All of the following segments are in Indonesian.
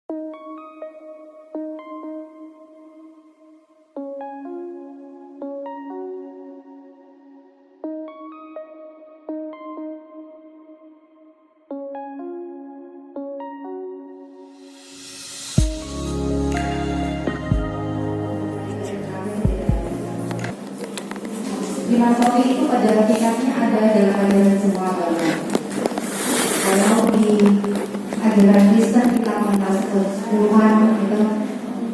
Filantropi itu pada hakikatnya ada dalam ajaran semua agama. Kalau di ajaran Kristen kita mengenal Tuhan itu,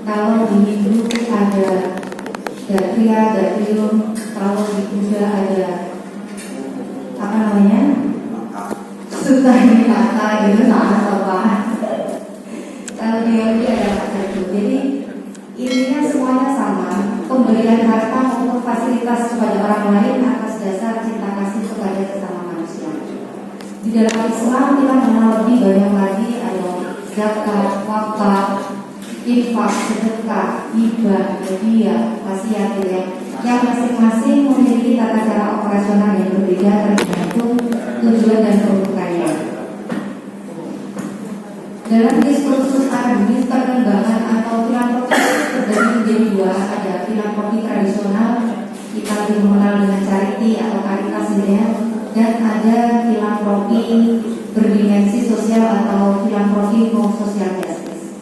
kalau di Hindu ada Gatria, Gatrium, kalau di Buddha ada apa namanya? Sutta Nipata itu sama sopan. Kalau di Yahudi ada apa itu. Jadi intinya semuanya sama. Pemberian harta maupun fasilitas kepada orang lain atas dasar cinta kasih kepada sesama manusia. Di dalam Islam kita mengenal lebih banyak lagi, ada zakat, wakaf, infak, sedekah, hibah, hadiah, wasiat yang masing-masing memiliki tata cara operasional yang berbeda tergantung tujuan dan peruntukannya. Dalam diskursus akademis perkembangan atau filantropi terbagi menjadi dua, ada filantropi tradisional kita lebih mengenal dengan charity atau caritas ya, dan ada filantropi berdimensi sosial atau filantropi for social justice.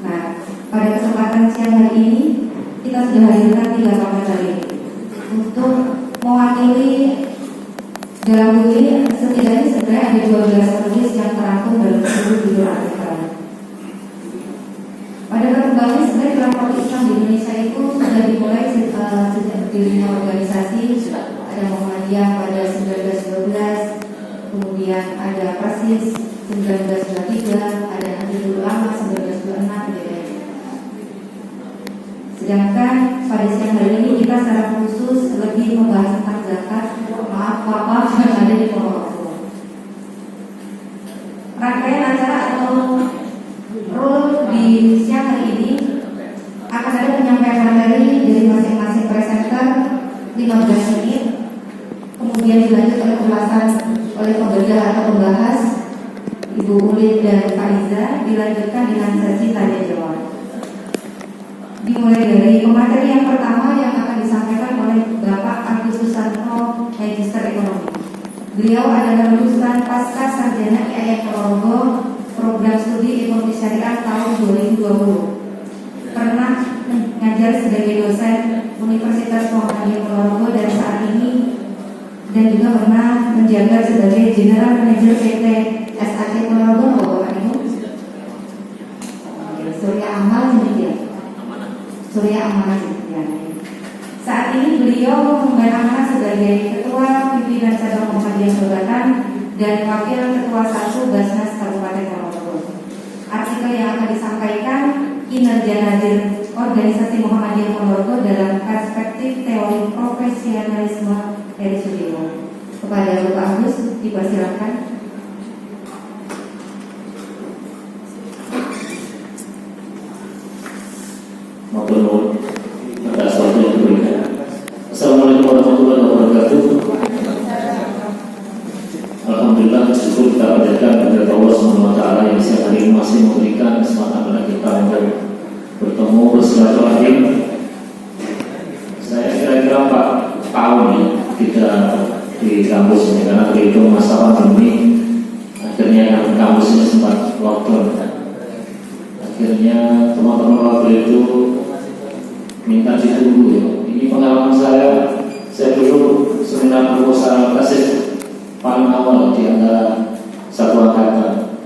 Nah, pada kesempatan siang hari ini kita sudah hadirkan 3 panelis ini untuk mewakili dalam buku ini. Setidaknya sebenarnya ada 12 penulis yang terangkum dalam seluruh judul artikel. Pada perkembangannya sebenarnya filantropi Islam di Indonesia itu sudah dimulai sejak berdirinya organisasi. Ada Muhammadiyah pada 1912, kemudian ada Persis 1923, ada Nahdlatul Ulama 1926 gitu. Sedangkan pada siang hari ini kita secara khusus lebih membahas tentang zakat, wakaf yang ada di Ponorogo. Rangkaian acara atau rule di siang hari ini akan ada penyampaian materi dari masing-masing presenter 15 menit, kemudian dilanjut oleh ulasan oleh pembedah atau pembahas Ibu Ulin dan Pak Iza, dilanjutkan dengan sesi tanya jawab. Dimulai dari pemateri yang pertama yang akan disampaikan oleh Bapak Agus Susanto, Magister Ekonomi. Beliau adalah lulusan pasca sarjana IAIN Ponorogo, program studi ekonomi syariah tahun 2020. Pernah mengajar sebagai dosen Universitas Muhammadiyah Ponorogo dan saat ini, dan juga pernah menjabat sebagai General Manager PT SAC Ponorogo. Bapak Ibu, Surya Amal sendiri. Surya Amanah ya. Saat ini beliau mengemban amanah sebagai Ketua Pimpinan Cabang Muhammadiyah Selatan dan Wakil Ketua 1 Basnas Kabupaten Ponorogo. Artikel yang akan disampaikan kinerja Nadir Organisasi Muhammadiyah Ponorogo dalam perspektif teori profesionalisme dari Sudirman. Kepada Bapak Agus dipersilakan. Assalamualaikum warahmatullahi wabarakatuh. Alhamdulillah, syukur kita panjatkan kepada Allah SWT yang siang hari ini masih memberikan kesempatan kepada kita untuk bertemu bersilaturahim. Saya kira-kira 4 tahun ya kita di kampus ini, karena berhitung masa pandemi akhirnya kampus ini sempat lockdown. Akhirnya teman-teman waktu itu minta ditunggu ya. Ini pengalaman saya dulu seminar proposal tesis paling awal di antara satu angkatan.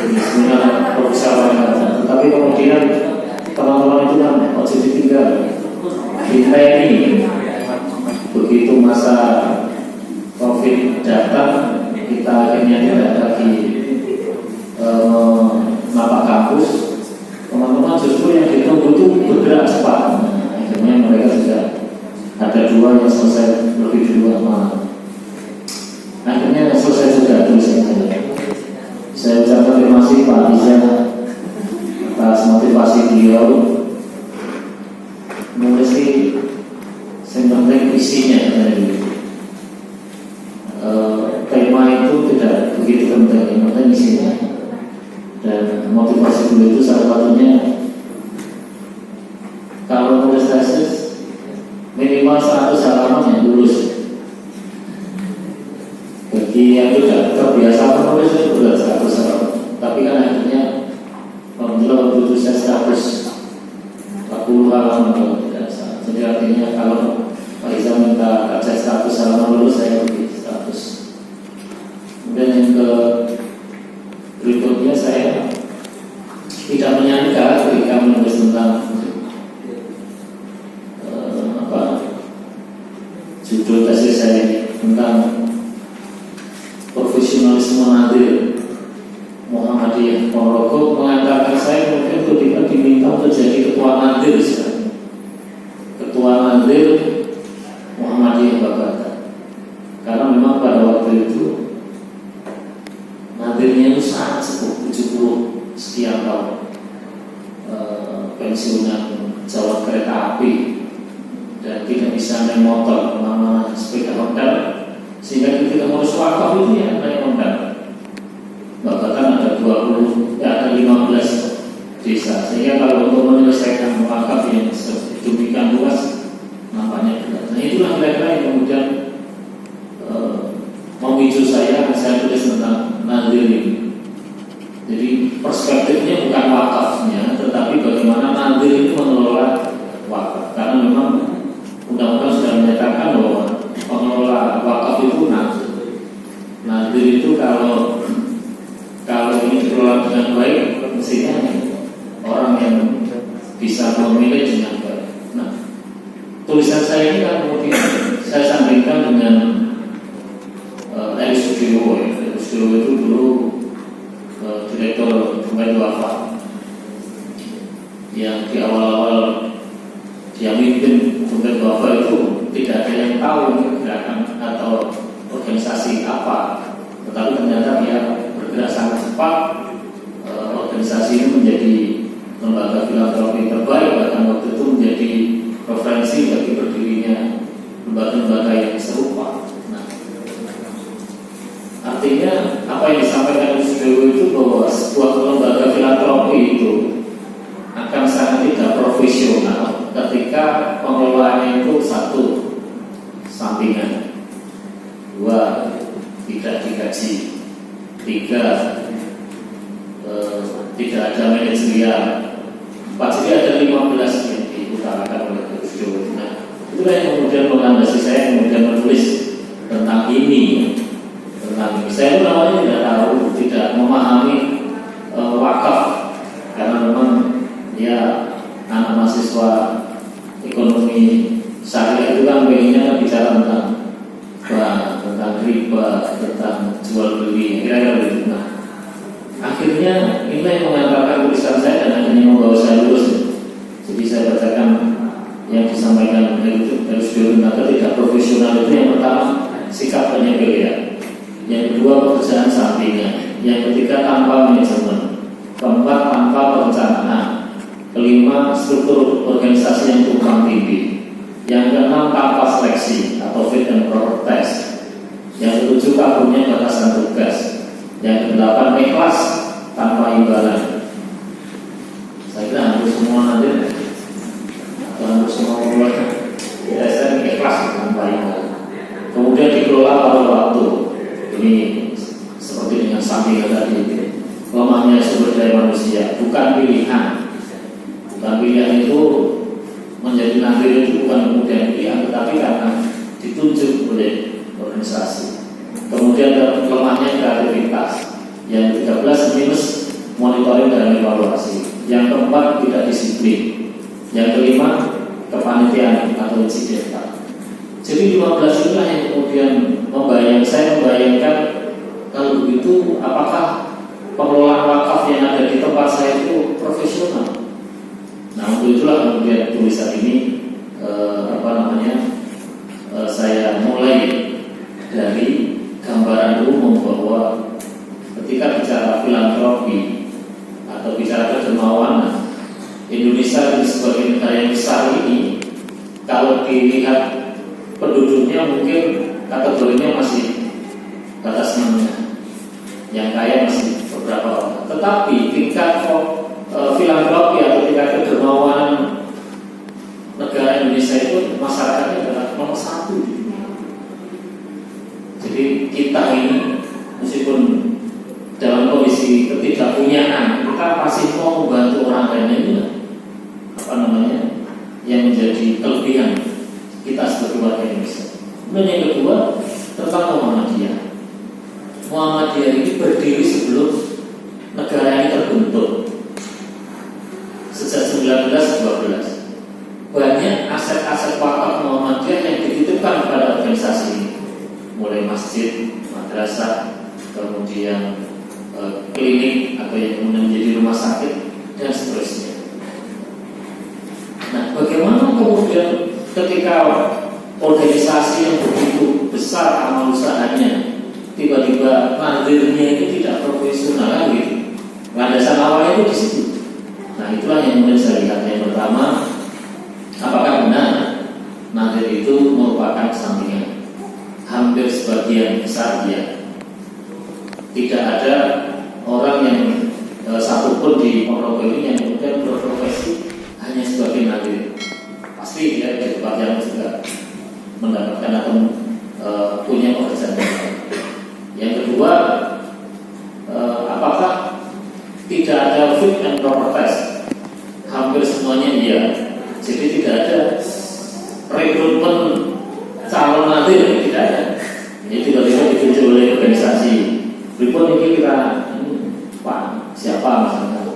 Seminar proposal paling awal. Tetapi kemudian teman-teman itu kan positif tinggal. Kita ini begitu masa COVID datang, kita akhirnya tidak lagi menapak kampus. Teman-teman justru yang ditunggu itu bergerak cepat. Akhirnya mereka sudah ada 2 yang selesai lebih dulu sama. Akhirnya selesai juga tulisannya. Saya ucapkan terima kasih Pak Iza atas motivasi beliau. Mulai sih yang penting isinya dari tema itu tidak begitu penting. yang penting isinya. Dan motivasi beliau itu salah satunya kalau nulis tesis minimal 100 halaman yang lulus. Bagi yang tidak terbiasa menulis itu berat 100 halaman. Tapi kan akhirnya alhamdulillah waktu itu saya 140 halaman kalau tidak salah. Jadi artinya kalau Pak Iza minta kaca 100 halaman lulus, saya beri 100. Kemudian yang berikutnya saya tidak menyangka ketika menulis tentang judul tesis saya tentang profesionalisme nadir Muhammadiyah Ponorogo mengantarkan saya kemudian ketika diminta untuk jadi ketua nadir, ketua nadir Muhammadiyah Babakan. Karena memang pada waktu itu nadirnya itu sangat sepuh, 70 sekian tahun, pensiunan jawab kereta api dan tidak bisa naik motor, kemana sepeda Honda, sehingga ketika ngurus wakaf itu ya naik Honda. Bahkan ada 15 desa, sehingga kalau untuk menyelesaikan wakaf yang sedemikian luas nampaknya berat. Nah itulah kira-kira yang kemudian memicu saya tulis tentang nadir ini. Jadi perspektifnya bukan wakafnya, tetapi bagaimana nadir itu mengelola wakaf. Karena memang undang-undang sudah menyatakan bahwa pengelola wakaf itu nadir. Nadir itu kalau ini dikelola dengan baik, mestinya orang yang bisa memilih dengan baik. Nah, tulisan saya ini kan kemudian saya sandingkan dengan Elis Sudiwo. Elis Sudiwo itu dulu direktur Domain Wafa yang di awal-awal dia mimpin Domain Wafa itu tidak ada yang tahu gerakan atau organisasi apa, tetapi ternyata dia bergerak sangat cepat. Organisasi ini menjadi lembaga filantropi terbaik, bahkan waktu itu menjadi referensi bagi berdirinya lembaga-lembaga yang serupa. Nah, artinya apa yang disampaikan Sudewo itu bahwa sebuah lembaga filantropi itu akan sangat tidak profesional ketika pengelolaannya itu satu, sampingan, dua, tidak digaji, tiga, tidak ada manajerial, empat, jadi ada 15 yang diutarakan oleh Sudewo. Nah, itulah yang kemudian melandasi saya kemudian menulis tentang ini. Saya pun awalnya tidak tahu, tidak memahami wakaf, karena memang ya anak mahasiswa ekonomi syariah itu kan pengennya bicara tentang bank, tentang riba, tentang jual beli, kira-kira begitu. Nah, akhirnya ini yang mengantarkan tulisan saya dan akhirnya membawa saya lulus. Jadi saya bacakan yang disampaikan Elis Sudiwo tentang tidak profesional itu. Yang pertama, sikap penyepelean. Yang kedua, pekerjaan sampingan. Yang ketiga, tanpa manajemen. Keempat, tanpa perencanaan. Kelima, struktur organisasi yang tumpang tindih. Yang keenam, tanpa seleksi atau fit and proper test. Yang ketujuh, kaburnya batasan tugas. Yang kedelapan, ikhlas tanpa imbalan. Saya kira hampir semua nadir atau hampir semua keluarga saya ikhlas tanpa imbalan. Kemudian dikelola pada waktu. Ini seperti dengan sampingan tadi, lemahnya sumber daya manusia, bukan pilihan. Bukan pilihan itu menjadi nadir itu bukan kemudian pilihan, tetapi karena ditunjuk oleh organisasi. Kemudian lemahnya kreativitas. Yang 13, minus monitoring dan evaluasi. Yang keempat, tidak disiplin. Yang kelima, kepanitiaan atau insidental. Jadi 15 inilah yang kemudian saya membayangkan kalau begitu apakah pengelolaan wakaf yang ada di tempat saya itu profesional. Nah, untuk itulah kemudian tulisan ini saya mulai dari gambaran umum bahwa ketika bicara filantropi atau bicara kedermawanan, Indonesia sebagai negara yang besar ini, kalau dilihat penduduknya mungkin kategorinya masih batas menengah. yang kaya masih beberapa orang. Tetapi tingkat filantropi atau tingkat kedermawanan negara Indonesia itu masyarakatnya adalah nomor 1. Jadi kita ini meskipun dalam kondisi ketidakpunyaan, kita pasti mau membantu orang lain. Ini yang menjadi kelebihan kita sebagai warga Indonesia. Kemudian yang kedua tentang Muhammadiyah. Muhammadiyah ini berdiri sebelum negara ini terbentuk sejak 1912. Banyak aset-aset wakaf Muhammadiyah yang dititipkan kepada organisasi ini, mulai masjid, madrasah, kemudian klinik atau yang kemudian menjadi rumah sakit dan seterusnya. Nah, bagaimana kemudian ketika organisasi yang begitu besar amal usahanya tiba-tiba nadirnya itu tidak profesional gitu. Landasan awalnya itu di situ. Nah, itulah yang kemudian saya lihat. Yang pertama, apakah benar nadir itu merupakan sampingan? Hampir sebagian besar ya. Tidak ada orang yang satupun di Ponorogo ini yang kemudian berprofesi hanya sebagai nadir. Pasti dia di tempat yang juga mendapatkan atau punya pekerjaan. Yang kedua, apakah tidak ada fit and proper test? Hampir semuanya iya. Jadi tidak ada rekrutmen calon nadir, tidak ada. Ini tiba-tiba ditunjuk oleh organisasi. Berikut ini kita Pak siapa misalnya.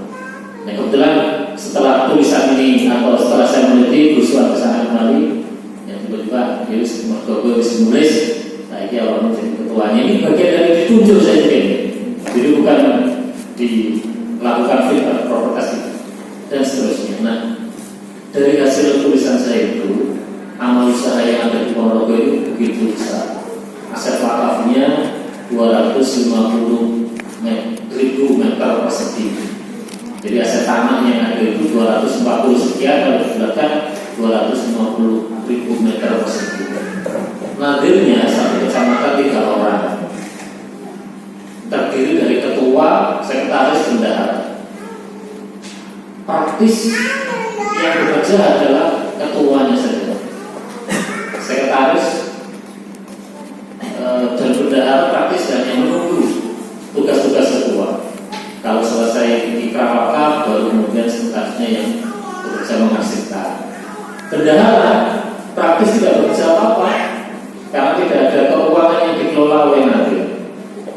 Nah, kebetulan setelah tulisan ini atau setelah saya meneliti berusaha kesana kembali, yang tiba-tiba Yus Mergogo Yus menulis, nah ini awal menjadi ketuanya. Ini bagian dari ditunjuk saya mungkin. Jadi bukan dilakukan fit atau proper test dan seterusnya. Nah, dari hasil tulisan saya itu, amal usaha yang ada di Ponorogo itu begitu besar. Aset wakafnya 250.000 meter persegi. Jadi aset tanah yang ada itu 240 sekian, kalau dibulatkan 250.000 meter persegi. Nadirnya satu kecamatan 3 orang, terdiri dari ketua, sekretaris, bendahara. Praktis yang bekerja adalah ketuanya saja, sekretaris dan bendahara praktis hanya menunggu tugas-tugas ketua. Kalau selesai ikrar wakaf, baru kemudian sekretarisnya yang bekerja mengarsipkan. Bendahara praktis tidak bekerja apa-apa karena tidak ada keuangan yang dikelola oleh nadir.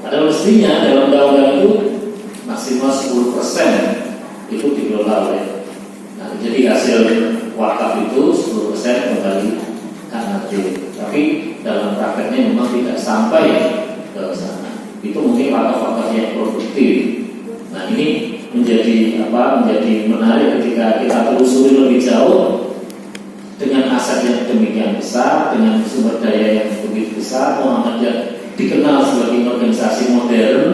Ada mestinya dalam undang-undang itu maksimal 10% itu dikelola oleh. Nah, jadi hasil wakaf itu 10% kembali hak nadir. Tapi dalam prakteknya memang tidak sampai ke sana. Itu mungkin wakaf-wakaf yang produktif. Nah, ini menjadi menarik ketika kita telusuri lebih jauh. Dengan aset yang demikian besar, dengan sumber daya yang begitu besar, Muhammadiyah dikenal sebagai organisasi modern,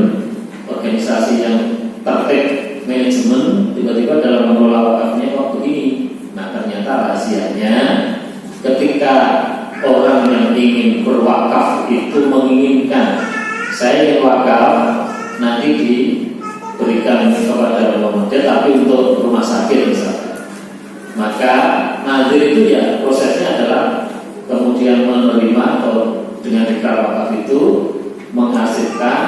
organisasi yang tertib manajemen. Tiba-tiba dalam mengelola wakafnya kok begini. Nah, ternyata rahasianya ketika orang yang ingin berwakaf itu menginginkan, saya ingin wakaf nanti diberikan kepada Muhammadiyah tapi untuk rumah sakit misalnya. Maka nadir itu ya prosesnya adalah kemudian menerima atau dengan ikrar wakaf itu mengarsipkan,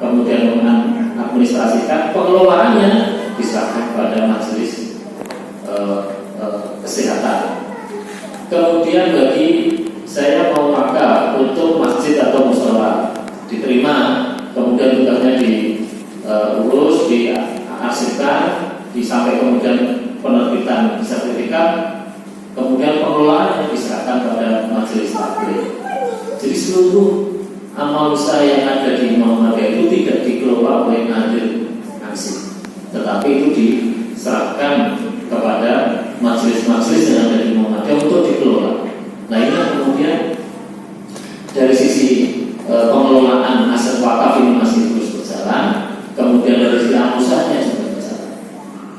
kemudian mengadministrasikan, pengelolaannya diserahkan pada majelis kesehatan. Kemudian bagi saya mau wakaf untuk masjid atau mushola diterima, kemudian tugasnya diurus, diarsipkan, sampai kemudian penerbitan sertifikat, kemudian pengelolaan diserahkan pada majelis taklim. Jadi seluruh amal usaha yang ada di Muhammadiyah itu tidak dikelola oleh nadir ansih, tetapi itu diserahkan kepada majelis-majelis yang ada di Muhammadiyah untuk dikelola. Nah, ini kemudian dari sisi pengelolaan aset wakaf ini masih terus berjalan, kemudian dari sisi amal usahanya juga berjalan.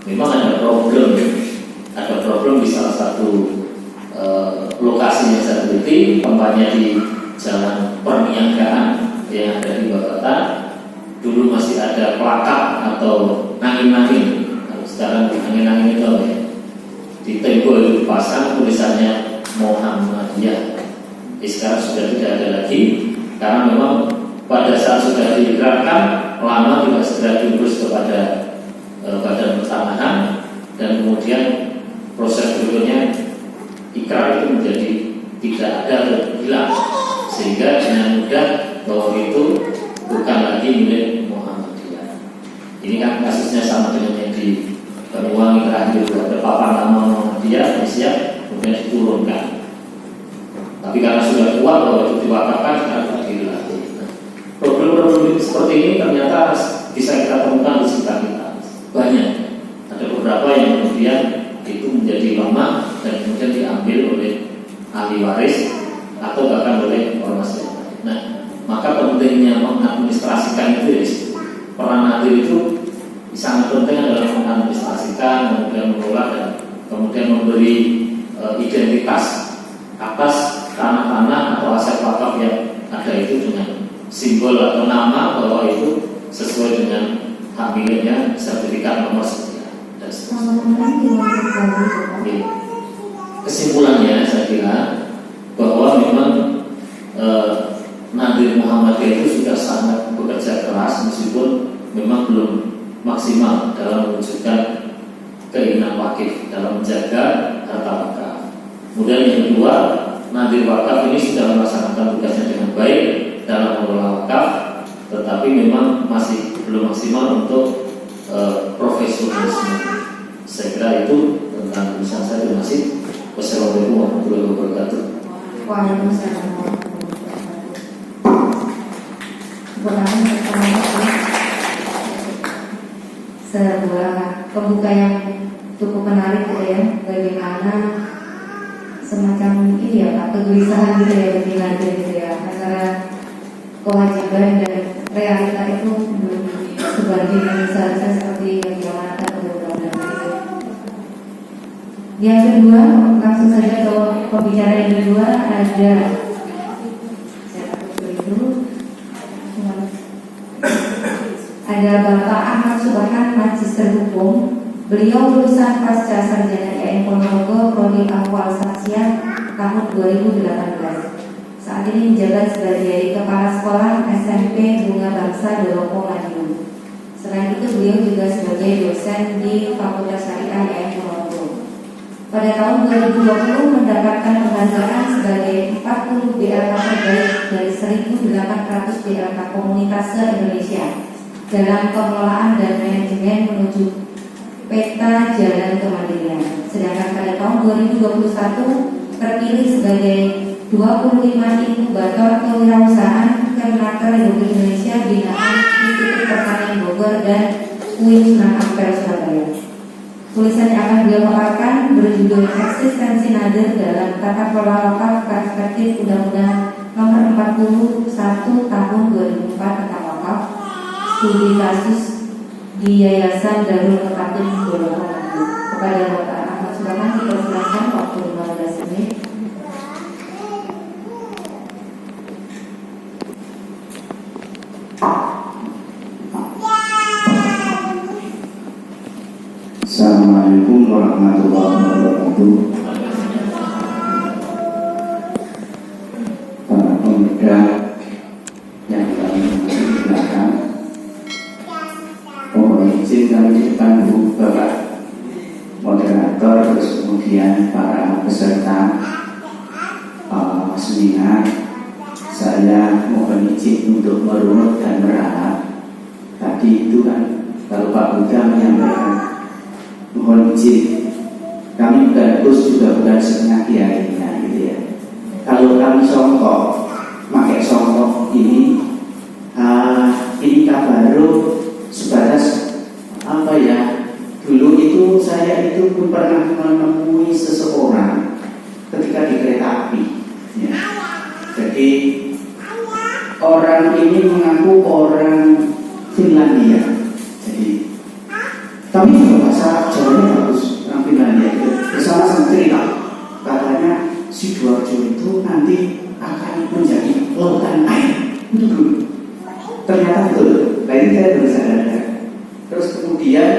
Memang ada problem di salah satu lokasi yang saya teliti, tempatnya di Jalan Perniagaan yang ada di Bogota. Dulu masih ada plakat atau angin-angin. Kalau sekarang angin-angin itu ya, di tembok itu dipasang tulisannya Muhammadiyah. Sekarang sudah tidak ada lagi karena memang pada saat sudah diikrarkan lama tidak segera diurus kepada badan pertanahan, dan kemudian proses berikutnya ikrar itu menjadi tidak ada atau hilang, sehingga dengan mudah bahwa itu bukan lagi milik Muhammadiyah. Ini kan kasusnya sama dengan yang di Banyuwangi terakhir, ada papan nama Muhammadiyah siap kemudian diturunkan. Tapi karena sudah kuat bahwa itu diwakafkan, sekarang tidak hilang. Problem-problem seperti ini ternyata bisa kita temukan di sekitar kita. Banyak. Ada beberapa yang kemudian itu menjadi lama dan kemudian diambil oleh ahli waris atau bahkan oleh ormas yang lain. Nah, maka pentingnya mengadministrasikan itu, peran nadir itu sangat penting adalah mengadministrasikan, kemudian mengelola dan kemudian memberi identitas atas tanah-tanah atau aset wakaf yang ada itu dengan simbol atau nama bahwa itu sesuai dengan hak miliknya, sertifikat nomor sekian dan seterusnya. Kesimpulannya saya kira bahwa memang Nadir Muhammadiyah itu sudah sangat bekerja keras meskipun memang belum maksimal dalam mewujudkan keinginan wakif dalam menjaga harta wakaf. Kemudian yang kedua, Nadir wakaf ini sudah melaksanakan tugasnya dengan baik dalam mengelola wakaf, tetapi memang masih belum maksimal untuk profesionalisme. Saya kira itu tentang tulisan saya. Terima kasih. Wassalamualaikum warahmatullahi wabarakatuh. Waalaikumsalam warahmatullahi wabarakatuh. Sebuah pembuka yang cukup menarik ya, bagaimana semacam ini ya Pak, kegelisahan gitu ya bagi Nadir gitu ya, antara kewajiban dan realita itu belum sebanding yang seharusnya seperti yang diamanatkan oleh undang-undang itu. Yang kedua, langsung saja ke pembicara yang kedua, ada Bapak Ahmad Subhan, Magister Hukum. Beliau lulusan pasca sarjana IAIN Ponorogo, prodi Ahwal Saksiah tahun 2018. Saat ini menjabat sebagai Kepala Sekolah SMP Bunga Bangsa Doropo Madiun. Selain itu beliau juga sebagai dosen di Fakultas Syariah IAIN Ponorogo. Pada tahun 2020 mendapatkan penghargaan sebagai 40 BLK terbaik dari 1.800 BLK komunitas se-Indonesia dalam pengelolaan dan manajemen menuju peta jalan kemandirian. Sedangkan pada tahun 2021 terpilih sebagai 25 inkubator kewirausahaan Kemnaker Republik Indonesia binaan Institut Pertanian Bogor dan UIN Sunan Ampel Surabaya. Tulisan yang akan beliau paparkan berjudul Eksistensi Nadir dalam Tata Kelola Wakaf Perspektif Undang-Undang Nomor 41 Tahun 2004 tentang Wakaf, Studi Kasus di Yayasan Darul Mutakin Doropo Madiun. Kepada Bapak Ahmad Subhan dipersilakan waktu 15 menit. Assalamualaikum warahmatullahi wabarakatuh. Para pemuda yang kami muliakan, mohon izin kami di depan Bu Bapak moderator, terus kemudian para peserta seminar. Saya mohon izin untuk merunut dan merahap. Tadi itu kan kalau Pak Buddha menyampaikan, mohon izin, kami bukan bos juga bukan setengah kiainya gitu ya. Kalau kami songkok, pakai songkok ini baru sebatas apa ya? Dulu itu saya itu pun pernah menemui seseorang ketika di kereta api. Ya. Jadi orang ini mengaku orang Finlandia. Jadi tapi juga bahasa Jawanya bagus, orang Finlandia itu bersama-sama cerita. Katanya Sidoarjo itu nanti akan menjadi lautan air. Itu dulu. Ternyata betul. Nah itu saya baru sadar. Terus kemudian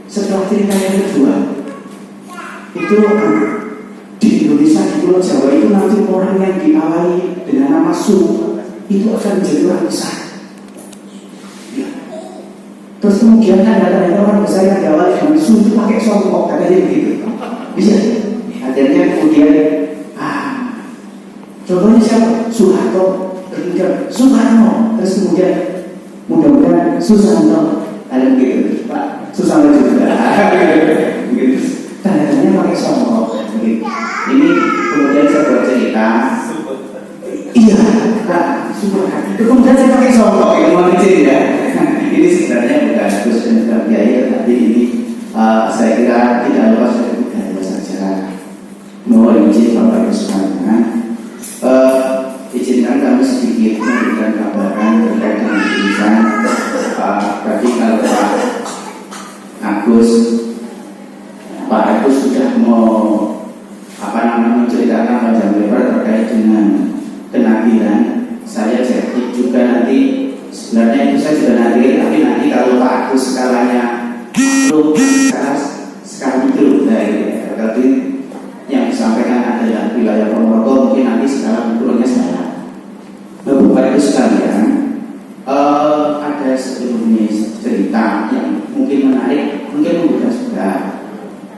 setelah cerita yang kedua, itu di Indonesia, di Pulau Jawa itu nanti orang yang diawali dengan nama Su itu akan menjadi orang besar. Ya. Terus kemudian ada orang besar yang diawali dengan Su itu pakai songkok, katanya begitu. Bisa. Akhirnya kemudian contohnya siapa? Soeharto, kemudian Soekarno, terus kemudian mudah-mudahan Susanto, ada begitu, Pak Susanto juga, begitu. Tanda-tandanya pakai songkok. Ini kemudian saya buat cerita. Iya, super. Kemudian saya pakai songkok, ini mau kecil ya. Ini sebenarnya bukan Gus dan Kiai, tapi ini saya kira tidak lepas dari budaya saja. Mohon izin Bapak Ibu sekalian, izinkan kami sedikit memberikan gambaran terkait dengan tulisan. Tadi kalau Pak Agus sudah mau menceritakan panjang lebar terkait dengan kenabilan. Saya jadi juga nanti sebenarnya itu saya sudah nanti, tapi nanti kalau Pak Agus skalanya makro skala mikro, tapi yang disampaikan adalah wilayah Ponorogo, mungkin nanti skala mikronya saya. Bapak Ibu sekalian, ada sebelumnya cerita yang mungkin menarik, mungkin mudah juga.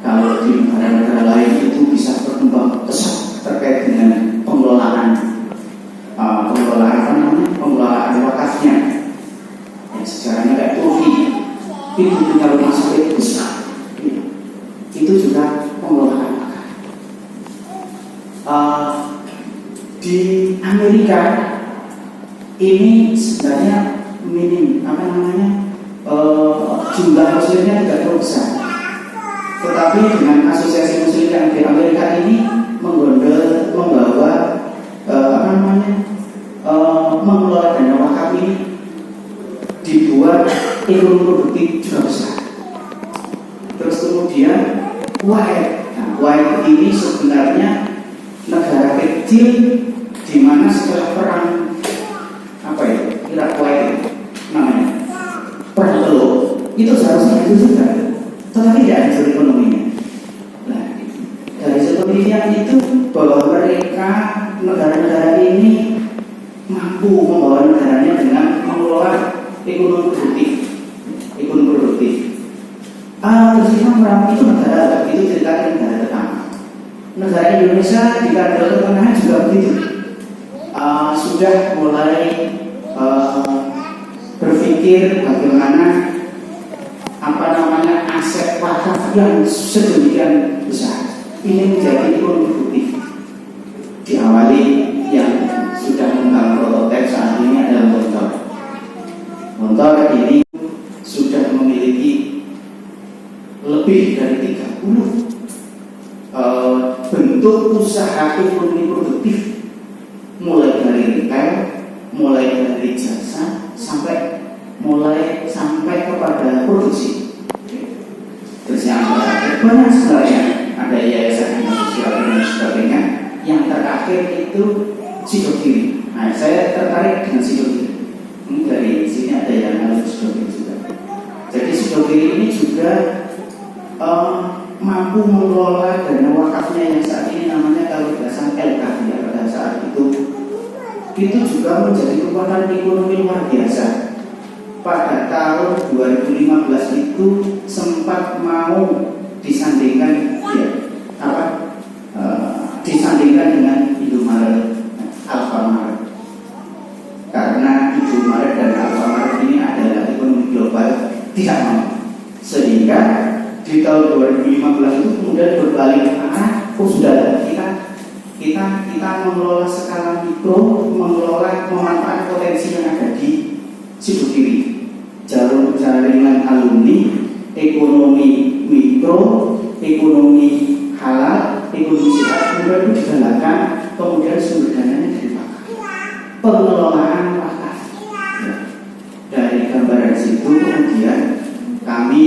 Kalau di negara-negara lain itu bisa berkembang pesat terkait dengan pengelolaan wakafnya. Yang sejarahnya kayak Turki, itu punya rumah sakit besar. Itu juga pengelolaan wakaf. Di Amerika ini sebenarnya minim jumlah muslimnya tidak terlalu besar. Tetapi dengan asosiasi muslim yang di Amerika ini membawa mengelola dana wakaf ini dibuat ekonomi produktif juga besar. Terus kemudian Kuwait ini sebenarnya negara kecil di mana setelah perang Irak Kuwait namanya perang Teluk itu seharusnya itu juga, tetapi tidak hancur ekonominya. Nah, dari penelitian itu bahwa mereka negara-negara ini mampu membawa negaranya dengan mengelola ekonomi produktif. Terus perang itu negara itu cerita negara tetangga. Negara Indonesia di Kalimantan Tengah juga begitu. Sudah mulai berpikir bagaimana aset wakaf yang sedemikian besar ini menjadi ekonomi produktif. Diawali yang sudah mengembang prototipe saat ini adalah Montor ini sudah memiliki lebih dari 30 bentuk usaha ekonomi produktif, mulai dari retail, mulai dari jasa sampai kepada produksi. Terus yang banyak sebenarnya ada yayasan sosial dan sebagainya. Yang terakhir itu Sidogiri. Nah, saya tertarik dengan Sidogiri. Dari sini ada yang harus Sidogiri juga. Jadi Sidogiri ini juga mampu mengelola dana wakafnya yang saat ini namanya kalau tidak salah LKB ya, pada saat itu juga menjadi kekuatan ekonomi luar biasa. Pada tahun 2015 itu sempat mau disandingkan dengan Indomaret, Alfamart, karena Indomaret dan Alfamart ini adalah ekonomi global tidak mau, sehingga di tahun 2015 itu kemudian berbalik arah. Sudah kita mengelola skala mikro, memanfaatkan potensi yang ada di Sidogiri, jaringan alumni, ekonomi mikro, ekonomi halal, ekonomi sehat, kemudian itu digalakkan, kemudian sumber dananya dari wakaf, pengelolaan wakaf. Dari gambaran situ kemudian kami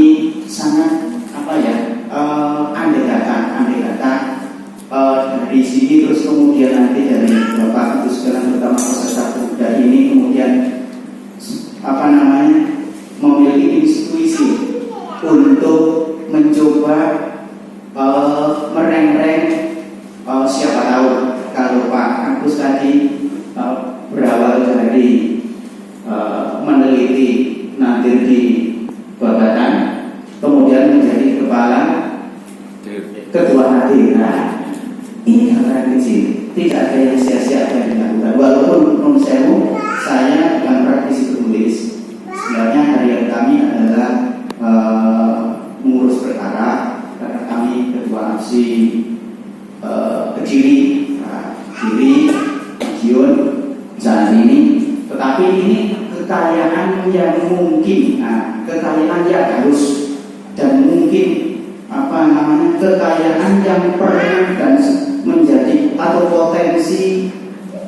sangat andai kata dari sini, terus kemudian nanti dari Bapak Ibu sekalian terutama peserta muda ini kemudian coba mereng-reng, siapa tahu kalau Pak Agus tadi berawal dari meneliti nadir di Babatan, kemudian menjadi kepala ketua nadir. Nah, ini gambaran kecil, tidak ada yang sia-sia yang dilakukan. Walaupun menurut saya bukan praktisi penulis, sebenarnya harian kami adalah mengurus perkara, karena kami ketua aksi Kediri, Madiun, saat ini. Tetapi ini kekayaan yang mungkin, kekayaan yang harus dan mungkin kekayaan yang pernah dan menjadi atau potensi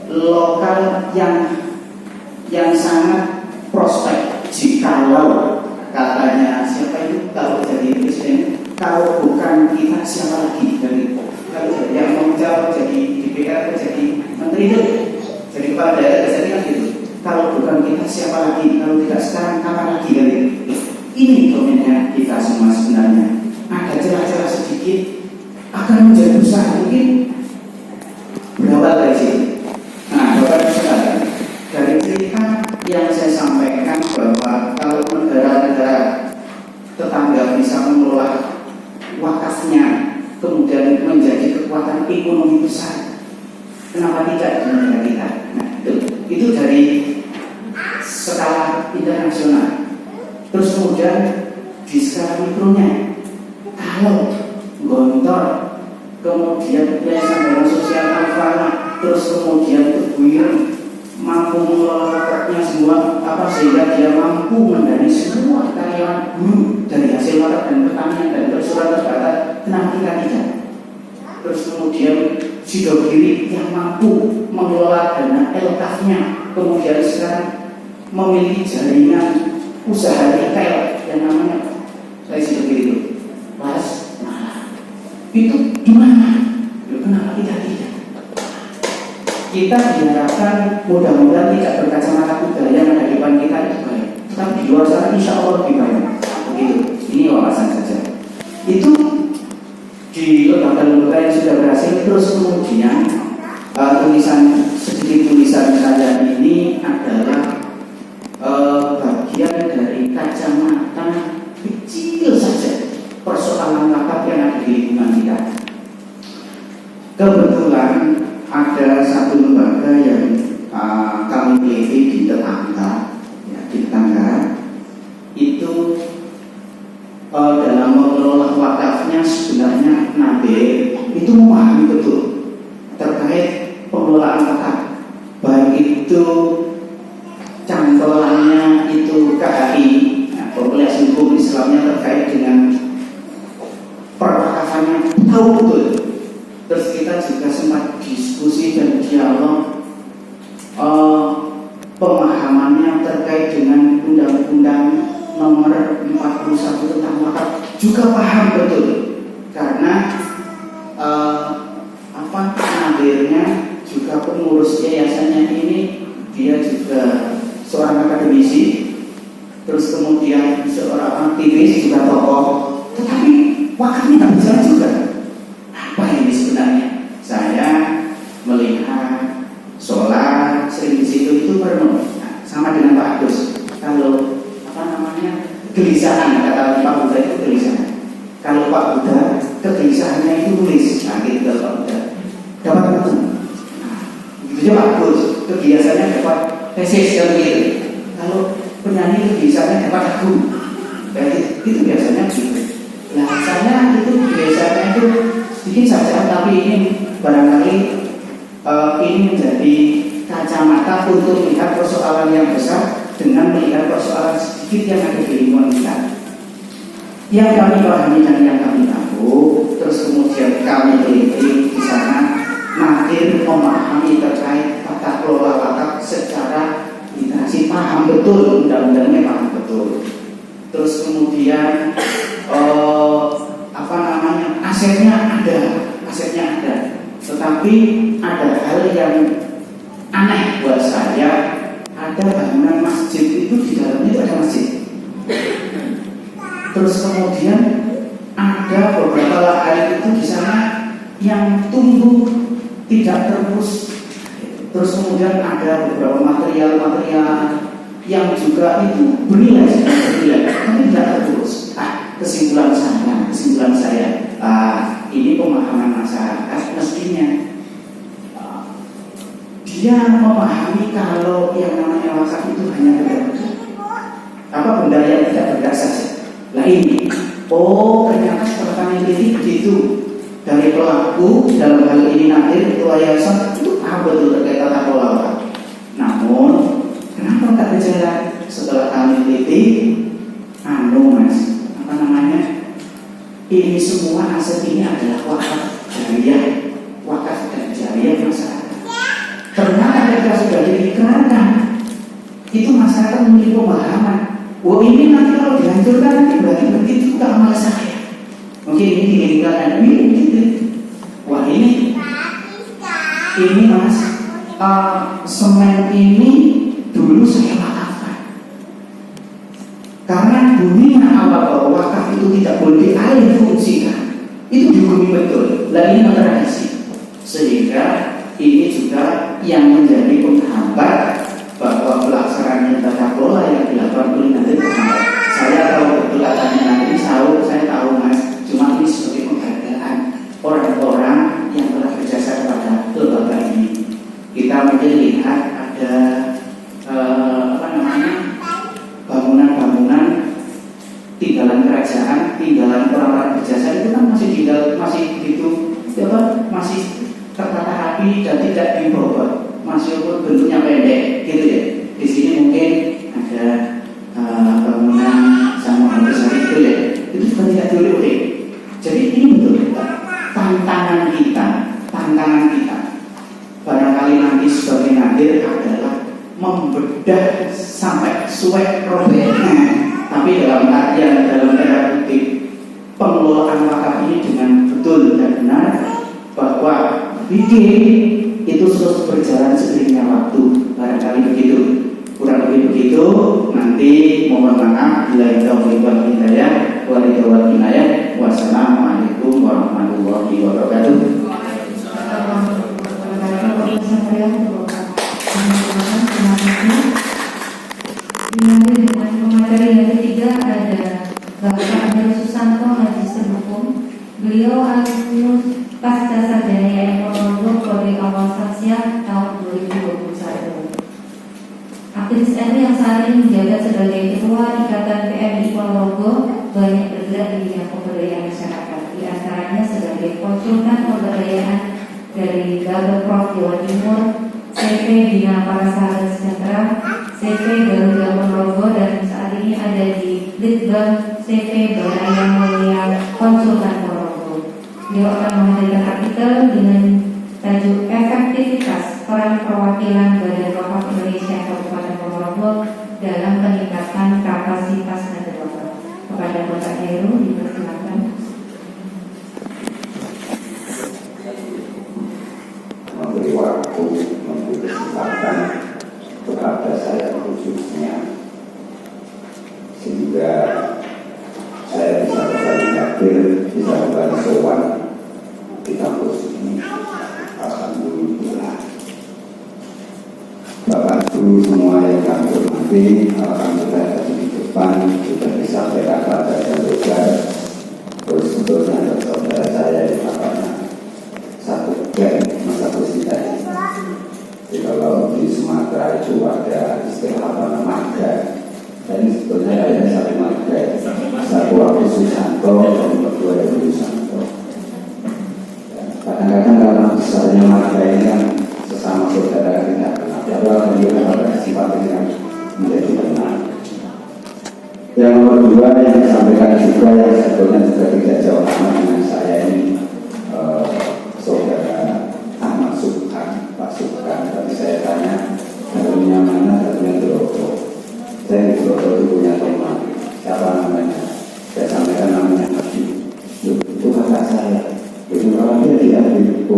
lokal yang sangat prospek jikalau katanya siapa itu kalau jadi presiden, kalau bukan kita siapa lagi, dari kalau yang mau jawab jadi DPR jadi menteri itu jadi kepala daerah jadi kan gitu, kalau bukan kita siapa lagi, kalau tidak sekarang kapan lagi dari ini komennya kita semua sebenarnya. Ada celah-celah sedikit akan menjadi besar mungkin berawal dari sini. Nah, Bapak Ibu sekalian, dari cerita yang saya sampaikan bahwa kalau negara-negara tetangga bisa mengelola wakafnya kemudian menjadi kekuatan ekonomi besar, kenapa tidak di negara kita? Nah, itu dari skala internasional. Terus kemudian di skala mikronya, kalau Gontor kemudian Yayasan Bantuan Sosial Al-Falah terus kemudian Teguiran mampu mengelola wakafnya semua sehingga dia mampu mendanai semua karyawan buruh dari hasil wakaf dan pertanian dan persurat terbatas, kenapa kita tidak? Terus kemudian Sidogiri yang mampu mengelola dana LKF-nya kemudian sekarang memiliki jaringan usaha retail yang namanya Sidogiri itu itu gimana? Kenapa kita tidak? Kita diharapkan mudah-mudahan tidak berkacamata kuda yang ada di depan kita itu baik, tetapi di luar sana insya Allah lebih baik. Begitu. Ini wawasan saja. Itu di lembaga-lembaga yang sudah berhasil. Terus kemudian sedikit tulisan saya ini adalah bagian dari kacamata kecil saja persoalan wakaf yang ada di lingkungan kita. Kebetulan ada satu lembaga yang kami miliki di tetangga, itu dalam mengelola wakafnya sebenarnya Nabil itu memahami betul terkait pengelolaan wakaf, baik itu cantolannya itu KHI, Formulasi Hukum Islamnya terkait dengan perwakafannya tahu betul. Terus kita juga sempat diskusi dan dialog pemahamannya terkait dengan Undang-Undang Nomor 41 tentang wakaf juga paham betul, karena nadirnya juga pengurus yayasannya ini dia juga seorang akademisi, terus kemudian seorang aktivis juga tokoh, tetapi wakafnya tak bicara juga. Apa ini sebenarnya? Saya melihat sholat sering di situ itu penuh. Sama dengan Pak Agus. Kalau kegelisahan, kata Pak Buddha itu kegelisahan. Kalau Pak Buddha kegelisahannya itu tulis. Nah, gitu kalau Pak Buddha dapat buku. Begitu juga Pak Agus kegelisahannya dapat tesis yang begitu. Kalau penyanyi kegelisahannya dapat lagu. Jadi itu biasanya gitu. Nah, saya itu biasanya itu sedikit saja, tapi ini barangkali ini menjadi kacamata untuk melihat persoalan yang besar dengan melihat persoalan sedikit yang ada di lingkungan kita. Yang kami pahami dan yang kami tahu, terus kemudian kami teliti di sana, makin memahami terkait tata kelola wakaf secara literasi, paham betul undang-undangnya, paham betul. Terus kemudian asetnya ada, tetapi ada hal yang aneh buat saya. Ada bangunan masjid itu di dalamnya itu ada masjid. Terus kemudian ada beberapa lahan itu di sana yang tumbuh tidak terus. Terus kemudian ada beberapa material-material yang juga itu bernilai, tapi tidak terus. Kesimpulan saya, ini pemahaman masyarakat mestinya dia memahami kalau yang namanya wakaf itu hanya benda yang tidak bergerak saja. Nah ini, ternyata setelah kami lihat begitu dari pelaku dalam hal ini Nadir ketua yayasan itu betul terkait tata kelola wakaf. Namun kenapa tak berjalan setelah kami teliti? Ini semua aset ini adalah wakaf jariah masyarakat. Ternyata ketika sudah diikrarkan, itu masyarakat memiliki pemahaman. Ini nanti kalau dihancurkan nanti berarti juga amal saya. Mungkin ini diikrarkan begitu. Ini mas, semen ini dulu saya wakafkan. Karena bunyinya awal bahwa wakaf itu tidak boleh dialih fungsikan, itu dihukumi betul. Ini tradisi, sehingga ini juga yang menjadi penghambat bahwa pelaksanaan tata kelola yang dilakukan oleh nanti terhambat. Saya tahu betul katanya nanti saya tahu mas, cuma ini sebagai penghargaan orang-orang yang telah berjasa kepada lembaga ini. Kita mungkin lihat ada bangunan-bangunan tinggalan kerajaan, tinggalan orang-orang berjasa itu kan masih begitu, masih tertata rapi dan tidak dirobot, masih bentuknya pendek, gitu ya. Di sini mungkin ada bangunan sama besar itu ya, itu juga tidak boleh. Jadi ini betul tantangan kita. Barangkali nanti sebagai Nadir adalah membedah sampai suwek robeknya, tapi dalam era kutip pengelolaan wakaf ini dengan betul dan benar, bahwa bikin itu terus berjalan seiringnya waktu. Barangkali begitu, kurang lebih begitu. Nanti mohon maaf bila taufiq wal hidayah. Wassalamualaikum warahmatullahi wabarakatuh. Pemateri yang ketiga ada Bapak Amir Susanto, Magister Hukum. Beliau alumnus pasca sarjana YAIN Ponorogo Prodi Awal Sasya tahun 2021. Aktivis NU yang saat ini menjabat sebagai Ketua Ikatan PMI Ponorogo banyak bergerak di bidang pemberdayaan masyarakat, di antaranya sebagai konsultan pemberdayaan dari Garuda Jawa Timur, CV Bina Para Sahabat Sejahtera, CV Garuda Ponorogo, dan saat ini ada di Litbang CV Baraya Mulia Konsultan Ponorogo. Beliau akan menghadirkan artikel dengan tajuk efektivitas peran perwakilan Badan Wakaf Indonesia Kabupaten Ponorogo dalam peningkatan kapasitas Nahdlatul Wakaf. Kepada Bapak Heru dipersilakan. Memberi waktu, memberi kesempatan kepada saya khususnya, sehingga saya bisa kembali hadir, bisa kembali sowan di kampus ini. Alhamdulillah. Bapak Ibu semua yang kami hormati, alhamdulillah di depan sudah disampaikan pada Jawa. Terus sebetulnya saudara saya di lapangan satu masa presiden. Jadi kalau di Sumatera itu ada istilah marga. Dan sebetulnya ada satu marga. Satu waktu Susanto dan kedua dari Susanto. Kadang-kadang karena besarnya marga ini kan sesama saudara tidak kenal. Tapi alhamdulillah pada kesempatan yang menjadi benar. Yang nomor dua yang disampaikan juga yang sebetulnya juga tidak jauh sama dengan saya ini saudara Ahmad Subhan, Pak Subhan. Tapi saya tanya dalamnya mana, dalamnya Grogol. Saya di Grogol itu punya teman, siapa namanya? Saya sampaikan namanya Habib. Itu kakak saya. Itu orang dia tidak Habib.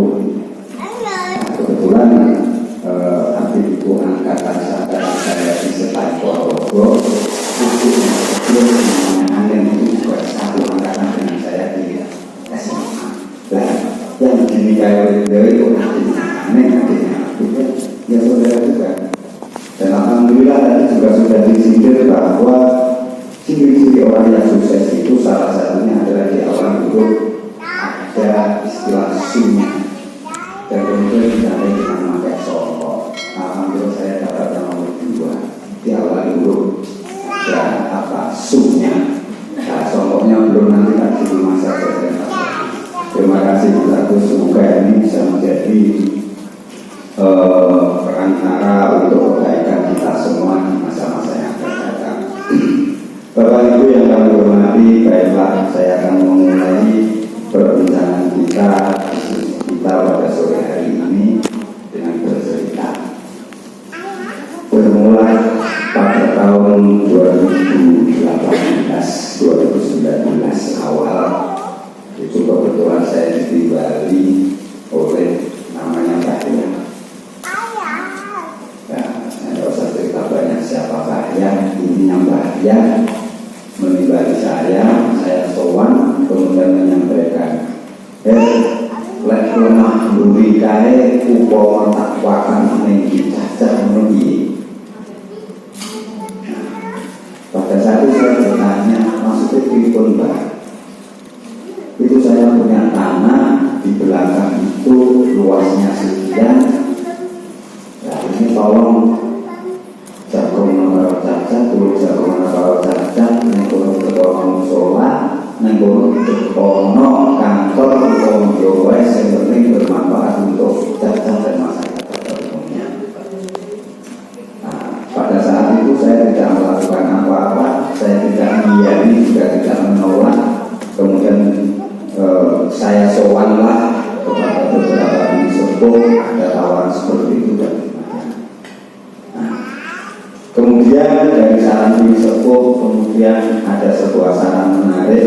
Kebetulan Habib itu angkatan saya di Setai Ponorogo. Itu namanya Angin, itu juga satu angkatan dengan saya. kayak dari itu adiknya ya saudara juga. Dan alhamdulillah tadi juga sudah disindir bahwa ciri-ciri orang yang sukses itu salah satunya adalah di awal itu ada istilah sunya, dan kemudian ditandai dengan pakai songkok. Alhamdulillah saya dapat yang nomor 2 di awal itu ada apa sunya. Nah, songkoknya belum, nanti tak di masa presentasi. Terima kasih Bu. Semoga ini bisa menjadi perantara untuk kebaikan kita semua di masa-masa yang akan datang. Bapak Ibu yang kami hormati, baiklah saya akan memulai perbincangan kita pada sore hari ini dengan bercerita. Bermula pada tahun 2018-2019 awal, itu kebetulan saya ditimbali oleh namanya Mbak Dian. Saya tidak usah cerita banyak siapa Mbak Dian. Intinya Mbak Dian menimbali saya sowan, kemudian menyampaikan, lek lemah bumi kae upama takwakan ning cacah mengi. Pada saat itu saya bertanya, maksudnya pripun Mbak? Itu saya punya tanah di belakang itu luasnya sekian. Nah ini tolong jagung nomor cacat, turun jagung nomor cacat, nengkono ketolong sholat, nengkono ketolong kantor, ketolong jawa, yang penting bermanfaat untuk cacat dan masyarakat pada umumnya. Nah, pada saat itu saya tidak melakukan apa-apa, saya tidak mengiyakan, juga tidak menolak. Kemudian saya sowanlah kepada beberapa bini sepuh, ada tawaran seperti itu dan kemudian dari saran bini sepuh, kemudian ada sebuah saran menarik.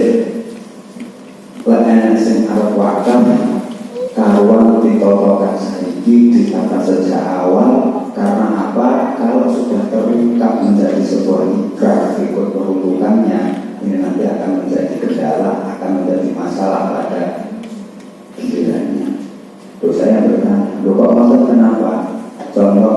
Lek sing arep wakam kawan ditotokan saiki ditata sejak awal, karena apa? Kalau sudah terungkap menjadi sebuah ikrar berikut peruntukannya, ini nanti akan menjadi kendala, akan menjadi masalah pada pikirannya. Terus saya bertanya, loh kok maksud kenapa? Contoh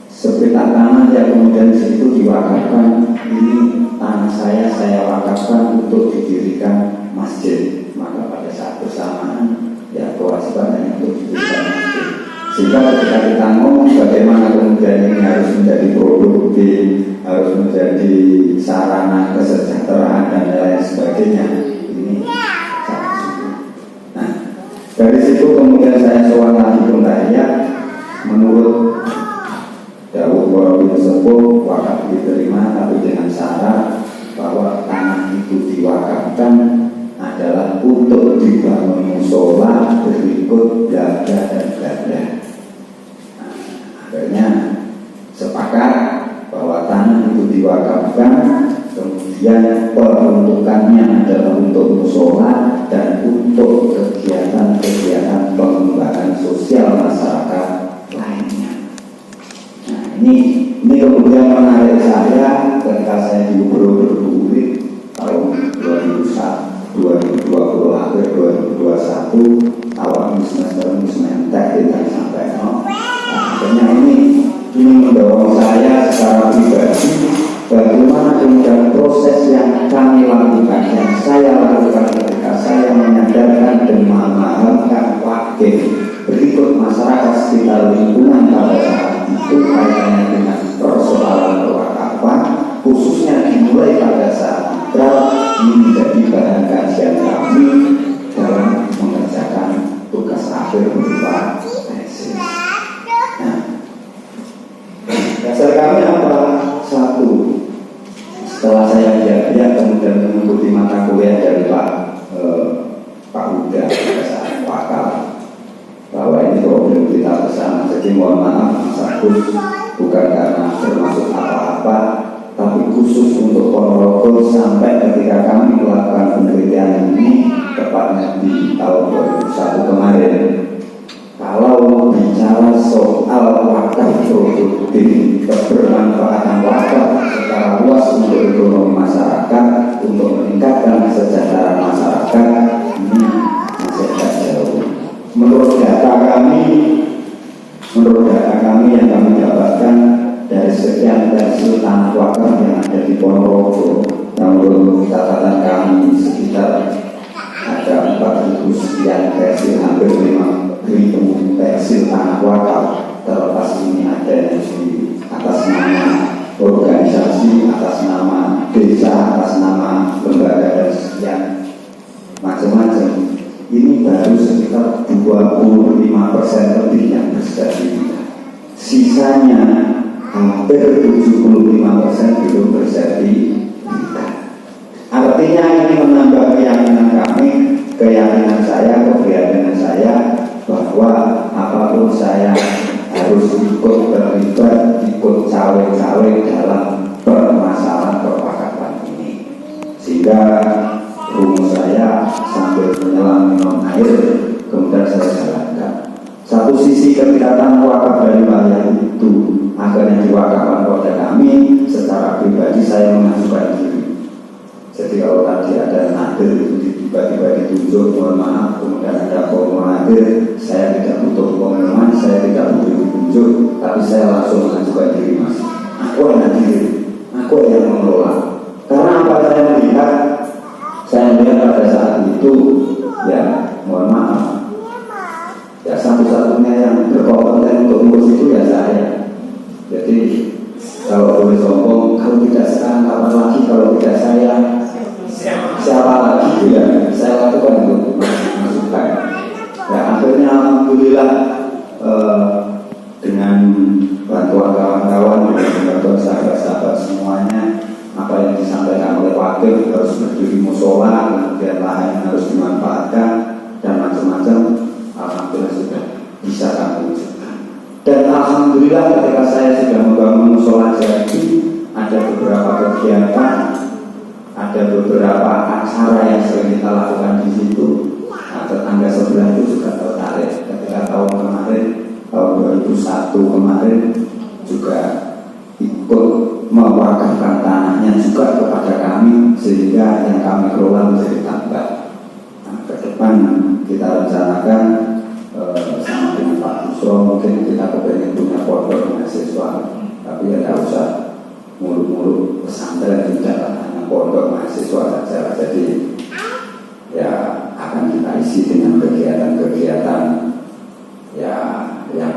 sepetak tanah yang kemudian disitu diwakafkan, ini tanah saya wakafkan untuk didirikan masjid. Maka pada saat bersamaan ya kewajibannya untuk didirikan masjid. Sehingga ketika kita ngomong bagaimana kemudian ini harus menjadi produktif, harus menjadi sarana kesejahteraan dan lain sebagainya, ini sangat sulit. Nah, dari situ kemudian saya soal lagi kembali, menurut dawuh para bini sepuh, wakaf diterima tapi dengan syarat bahwa tanah itu diwakafkan adalah untuk dibangun musola berikut bla bla dan bla bla. Akhirnya sepakat bahwa tanah itu diwakafkan, kemudian peruntukannya adalah untuk musola dan untuk kegiatan-kegiatan pengembangan sosial masyarakat lainnya. Nah, ini kemudian menarik saya ketika saya di Gubernur Berkulit tahun 2020 akhir 2021 awal semester mentek tidak sampai akhirnya ini mendorong saya secara pribadi bagaimana kemudian proses yang kami lakukan, yang saya lakukan ketika saya menyadarkan dan memahamkan wakil berikut masyarakat sekitar lingkungan pada saat itu kaitannya dengan persoalan perwakapan, khususnya dimulai pada saat ini menjadi bahan kajian kami dalam mengerjakan tugas akhir berupa tesis. Nah, dasar kami apa? Satu, setelah saya belajar kemudian mengikuti mata kuliah dari Pak Huda pada saat wakal, bahwa ini problem kita bersama. Jadi mohon maaf Mas Agus, bukan karena termasuk apa-apa, tapi khusus untuk Ponorogo sampai ketika kami melakukan penelitian ini, tepatnya di tahun 2001 kemarin. Kalau bicara soal wakaf produktif, kebermanfaatan wakaf secara luas untuk ekonomi masyarakat, untuk meningkatkan kesejahteraan masyarakat, ini masih agak jauh. tanah wakaf yang ada di Ponorogo, yang menurut catatan kami sekitar ada 4.000 sekian persil, hampir 5.000 persil tanah wakaf, terlepas ini ada di atas nama organisasi, atas nama desa, atas nama lembaga dan sekian macam-macam. Ini baru sekitar 25% lebih yang bersertifikat. Sisanya hampir 75% belum bersertifikat. Artinya ini menambah keyakinan kami, keyakinan saya, kepribadian saya bahwa apapun saya harus ikut terlibat, ikut cawe-cawe dalam permasalahan perwakapan ini. Sehingga rumus saya sambil menyelam minum air, kemudian saya jalankan. Satu sisi ketika tanah wakaf dari wilayah itu akhirnya diwakafkan kepada kami, secara pribadi saya mengajukan diri. Jadi kalau tadi ada nadir itu tiba-tiba ditunjuk, mohon maaf, kemudian ada formulir, saya tidak butuh pengumuman, saya tidak butuh ditunjuk, tapi saya langsung mengajukan diri, Mas. Aku yang nadir, aku yang mengelola. Karena apa saya melihat pada saat itu, ya mohon maaf, ya satu-satunya yang berkompeten untuk ngurus itu ya saya. Jadi kalau boleh sombong, kalau tidak sekarang kapan lagi, kalau tidak saya siapa lagi ya saya lakukan untuk masukan. Ya akhirnya alhamdulillah dengan bantuan kawan-kawan, dengan bantuan sahabat-sahabat semuanya, apa yang disampaikan oleh wakil harus berdiri musola, kemudian lahan harus dimanfaatkan dan macam-macam, alhamdulillah sudah bisa kami wujudkan. Dan alhamdulillah ketika saya sudah membangun musola jadi, ada beberapa kegiatan, ada beberapa acara yang sering kita lakukan di situ. Nah, tetangga sebelah itu juga tertarik. Ketika tahun kemarin, tahun 2001 kemarin juga ikut mewakafkan tanahnya juga kepada kami, sehingga yang kami kelola menjadi tambah. Nah, ke depan kita rencanakan sama dengan Pak Busro, mungkin kita kepengen punya pondok mahasiswa, tapi ya tidak usah mulu-mulu pesantren, tidak hanya pondok mahasiswa saja. Jadi ya akan kita isi dengan kegiatan-kegiatan ya yang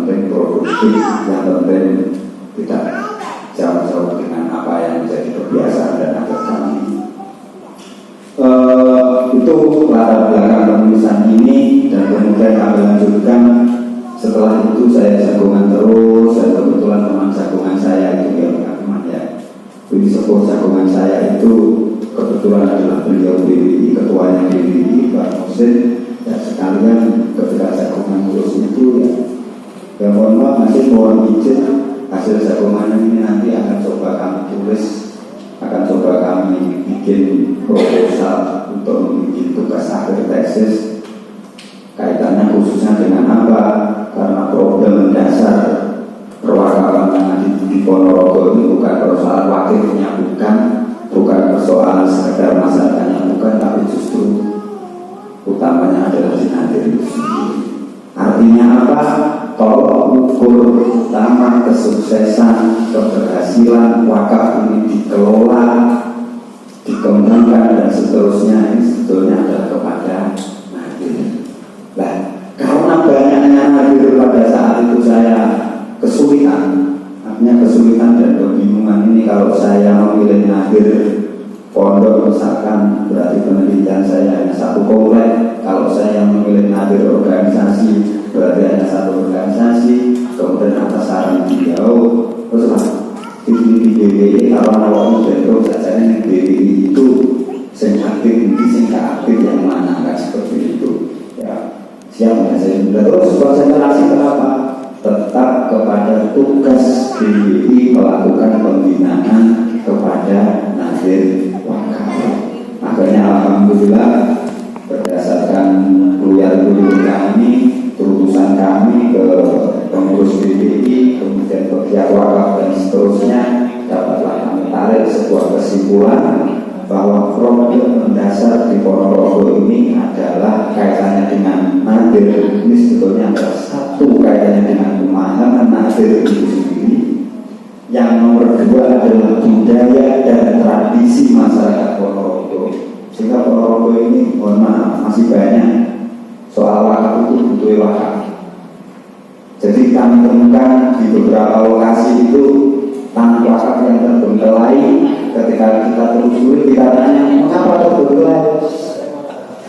penting produktif, yang penting tidak jauh-jauh dengan apa yang menjadi kebiasaan dan adat kami. Itu latar belakang penulisan ini, dan kemudian kami lanjutkan. Setelah itu saya jagongan terus, dan kebetulan teman jagongan saya itu ini sepuh jagongan saya itu kebetulan adalah beliau BWI, ketuanya BWI Pak Musin, dan sekalian ketika jagongan terus itu ya mohon maaf, masih mohon izin hasil jagongan ini nanti akan coba kami tulis, akan coba kami bikin proposal untuk membuat tugas akhir tesis. Kaitannya khususnya dengan apa? Karena problem mendasar perwakapan yang di Ponorogo ini bukan persoalan wakilnya, bukan persoalan sekedar masyarakatnya, bukan, tapi justru utamanya adalah di nadir itu sendiri. Artinya apa? Kalau ukur utama kesuksesan, keberhasilan wakaf ini dikelola, dikembangkan dan seterusnya, ini sebetulnya adalah kepada nadir. Nah, karena banyaknya nadir pada saat itu saya kesulitan, artinya kesulitan dan kebingungan ini. Kalau saya memilih nadir pondok misalkan, berarti penelitian saya hanya satu komplek. Kalau saya memilih nadir organisasi, berarti hanya satu organisasi. Kemudian atas saran beliau, terus lah di BWI kalau nawar itu saja ini BWI itu sing aktif, sing aktif yang mana, kan seperti itu ya. Siap ya saya sudah terus konsentrasi kenapa? Tetap kepada tugas BWI melakukan pembinaan kepada nadir wakaf. Akhirnya alhamdulillah berdasarkan buyar-buyar kami, urusan kami ke pengurus BWI, kemudian pihak wakaf dan seterusnya, dapatlah kami tarik sebuah kesimpulan bahwa problem mendasar di Ponorogo ini adalah kaitannya dengan nadir. Ini sebetulnya adalah satu kaitannya dengan pemahaman nadir itu sendiri, Yang nomor dua adalah budaya dan tradisi masyarakat Ponorogo. Sehingga Ponorogo ini, mohon maaf, masih banyak soal wakaf itu butuh wakaf. Jadi kami temukan di beberapa lokasi itu tanah wakaf yang terbengkelai. Ketika kita telusuri, kita tanya mengapa terbengkelai?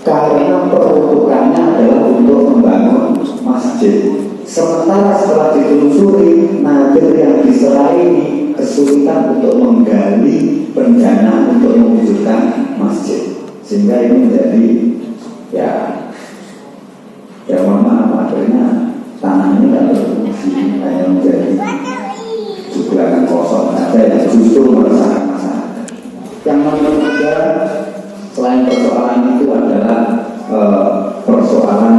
Karena peruntukannya adalah untuk membangun masjid. Sementara setelah ditelusuri, nadir yang diserah ini kesulitan untuk menggali pendanaan untuk mewujudkan masjid. Sehingga ini menjadi ya mohon maaf, akhirnya tanah ini tidak berfungsi, hanya menjadi jublakan kosong saja yang justru meresahkan masyarakat. Yang nomor tiga, selain persoalan itu adalah persoalan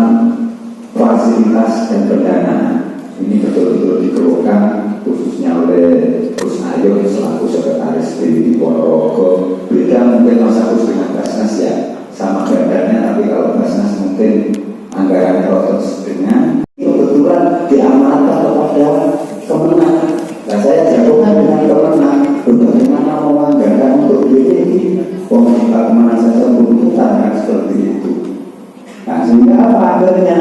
fasilitas dan pendanaan. Ini betul-betul dikeluhkan khususnya oleh Gus Ayo selaku sekretaris di Ponorogo. Beda mungkin Mas Agus dengan Basnas ya, sama badannya, tapi kalau Basnas mungkin anggarannya rotot setengah. Kebetulan diamanatkan kepada Kemenang. Nah, saya jagokan dengan Kemenang, bagaimana menganggarkan untuk BPI, pemerintah kemana saja berputar kan seperti itu. Nah, sehingga apa akhirnya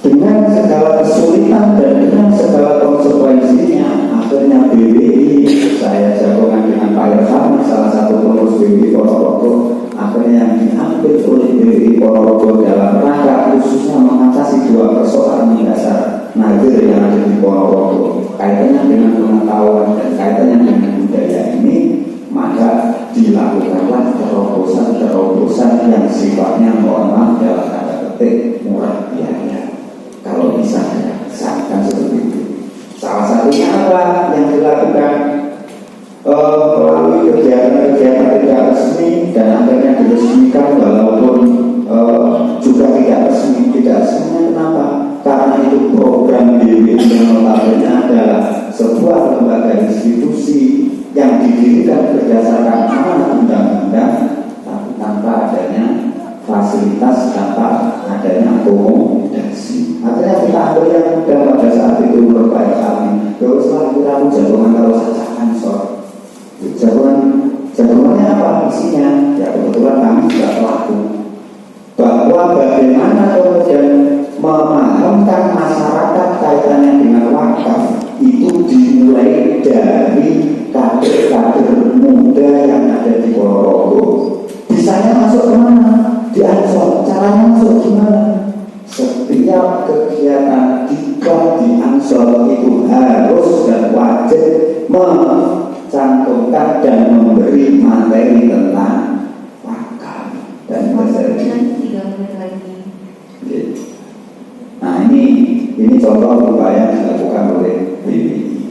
dengan segala kesulitan dan dengan segala konsekuensinya, akhirnya BPI, saya jagokan dengan Pak Irfan, salah satu pengurus BPI Ponorogo, akhirnya yang diambil oleh BPI Ponorogo dalam rangka khususnya mengatasi dua persoalan mendasar nadir yang ada di Ponorogo, kaitannya dengan pengetahuan dan kaitannya dengan budaya ini, maka dilakukanlah terobosan yang sifatnya mohon maaf dalam tanda petik murah biaya. Kalau bisa misalkan seperti itu. Salah satunya apa yang dilakukan melalui kegiatan-kegiatan tidak resmi dan akhirnya diresmikan walaupun juga tidak resmi. Tidak resminya kenapa? Karena itu program BPI yang notabene adalah sebuah lembaga institusi yang didirikan berdasarkan amanat undang-undang, tapi tanpa adanya fasilitas, tanpa adanya akomodasi. Akhirnya kita ambil yang mudah pada saat itu berbaik kami. Terus lagi kita jagoan kalau saja ansor. Jagoannya apa isinya? Ya kebetulan kami juga pelaku. Bahwa bagaimana kemudian memahamkan masyarakat kaitannya dengan wakaf itu dimulai dari kader-kader muda yang ada di Ponorogo. Bisanya masuk kemana? Di Ansor. Caranya masuk gimana? Setiap kegiatan di Ansor itu harus dan wajib mencantumkan dan memberi materi tentang wakaf dan Maksudnya 3 menit lagi. Nah ini contoh upaya yang dilakukan oleh BPI.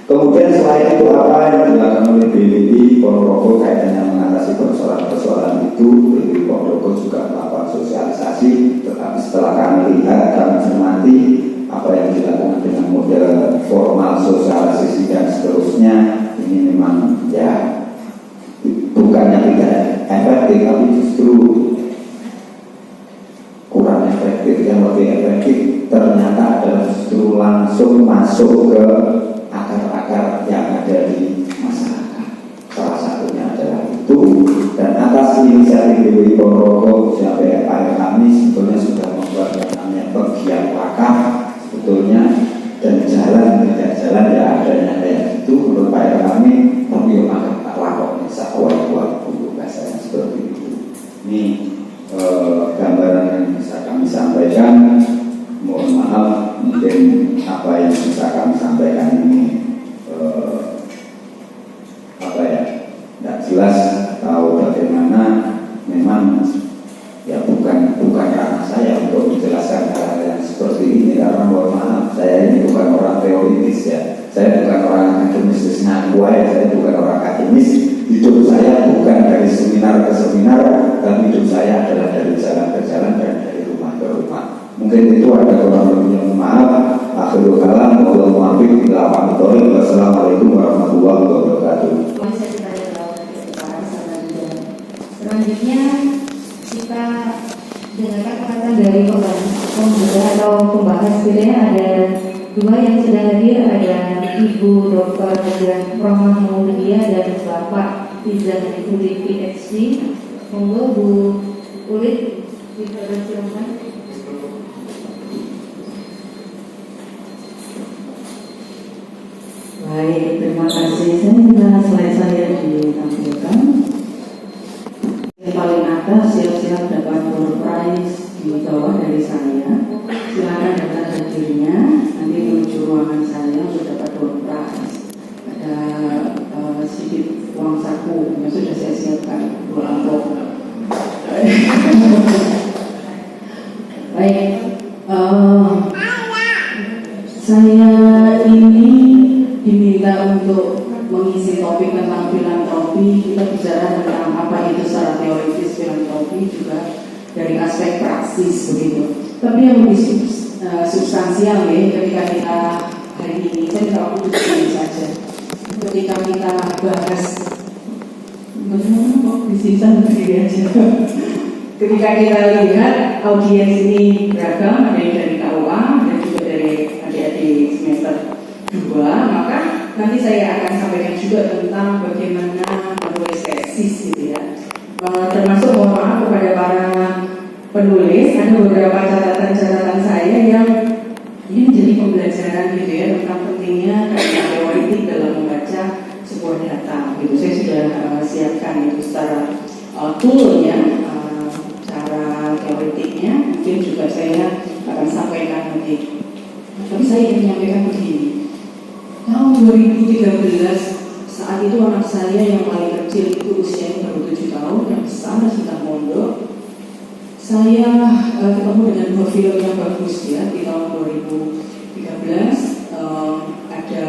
Kemudian selain itu apa yang dilakukan oleh BPI Ponorogo kaitannya mengatasi persoalan-persoalan itu, BPI Ponorogo juga melakukan sosialisasi. Tetapi setelah kami lihat, kami cermati apa yang dilakukan dengan model formal sosialisasi dan seterusnya, ini memang ya bukannya tidak efektif, tapi justru kurang efektif. Yang lebih efektif ternyata adalah justru langsung masuk ke akar-akar yang ada di masyarakat. Salah satunya adalah itu. Dan atas inisiatif BPI Ponorogo sampai akhir kami sebetulnya sudah membuat yang namanya pegiat wakaf sebetulnya, dan jalan tidak jalan ya adanya kayak itu menurut Pak kami, tapi yang akan tak lakon sakwa-kwa untuk bahasanya seperti itu. Ini gambaran yang bisa kami sampaikan. Mohon maaf mungkin apa yang bisa kami sampaikan ini tidak jelas atau bagaimana. Memang ya bukan ranah saya untuk menjelaskan hal yang seperti ini, karena mohon maaf saya ini bukan orang teoritis ya, saya bukan orang akademis saya bukan orang akademis. Hidup saya bukan dari seminar ke seminar, tapi hidup saya adalah dari jalan ke jalan dan dari rumah ke rumah. Mungkin itu ada kurang lebihnya, maaf. Akhirul kalam, wassalamualaikum warahmatullahi wabarakatuh. Selanjutnya kita dengarkan perkataan dari pembaca atau pembahas. Bedanya ada Kedua yang sudah hadir ada Ibu Dr. Rohmah Maulidia dan Bapak Izan Udin PhD. Monggo Bu Ulit dipersilakan. Baik, terima kasih. Saya minta slide saya ditampilkan. Yang paling atas siap-siap dapat door prize, di bawah dari saya. Silakan daftar hadirnya. Nanti menuju ruangan saya untuk dapat door prize. Ada sedikit uang saku yang sudah saya siapkan, 2 amplop. Baik, saya ini diminta untuk mengisi topik tentang filantropi. Kita bicara tentang apa itu secara teoritis filantropi, juga dari aspek praksis begitu. Tapi yang lebih substansial ya, ketika kita hari ini, saya tidak perlu begini saja. Ketika kita bahas, bagaimana kok bisa berdiri aja. Ketika kita lihat audiens ini beragam, ada yang dari KUA dan juga dari adik-adik semester 2, maka nanti saya akan sampaikan juga tentang bagaimana menulis tesis gitu ya. Termasuk mohon maaf kepada para penulis, ada beberapa catatan-catatan saya yang ini menjadi pembelajaran gitu ya, tentang pentingnya karena teoritik dalam membaca sebuah data gitu. Saya sudah siapkan itu secara toolnya, cara teoritiknya mungkin juga saya akan sampaikan nanti. Tapi saya ingin menyampaikan begini. Tahun 2013, saat itu anak saya yang paling kecil itu usianya baru 7 tahun, yang besar sedang mondok. Saya ketemu dengan 2 film yang bagus ya di tahun 2013. Ada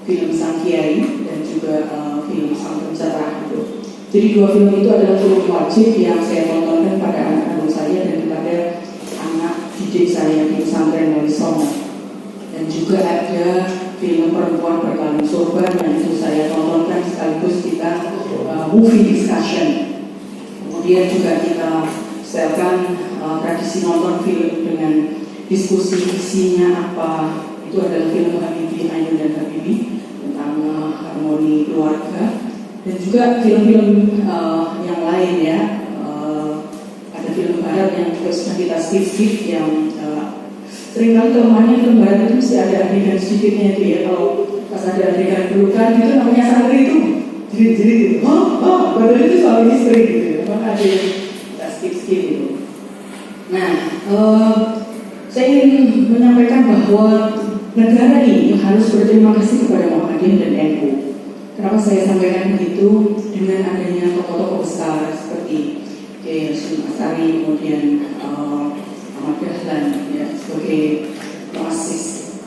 film Sang Kiai dan juga film Sang Pencerah itu. Jadi 2 film itu adalah film wajib yang saya tontonkan pada anak-anak saya dan kepada anak didik saya di pesantren Wali Songo. Dan juga ada film Perempuan Berkalung Sorban yang itu saya tontonkan sekaligus kita movie discussion. Kemudian juga kita setelkan tradisi nonton film dengan diskusi isinya apa. Itu adalah film Habibie, Ainun dan Habibie tentang harmoni keluarga. Dan juga film-film yang lain ya. Ada film barat yang juga sudah kita skip yang seringkali kelemahannya film barat itu mesti ada adegan sedikitnya itu ya. Kalau pas ada adegan pelukan itu namanya santri itu jerit-jerit gitu. Padahal itu soal istri gitu ya. Maka ada yang kita skip gitu. Nah, saya ingin menyampaikan bahwa negara ini harus berterima kasih kepada Muhammadiyah dan NU. Kenapa saya sampaikan begitu? Dengan adanya tokoh-tokoh besar seperti Kiai Hashim Asy'ari, kemudian Ahmad Dahlan ya, sebagai muassis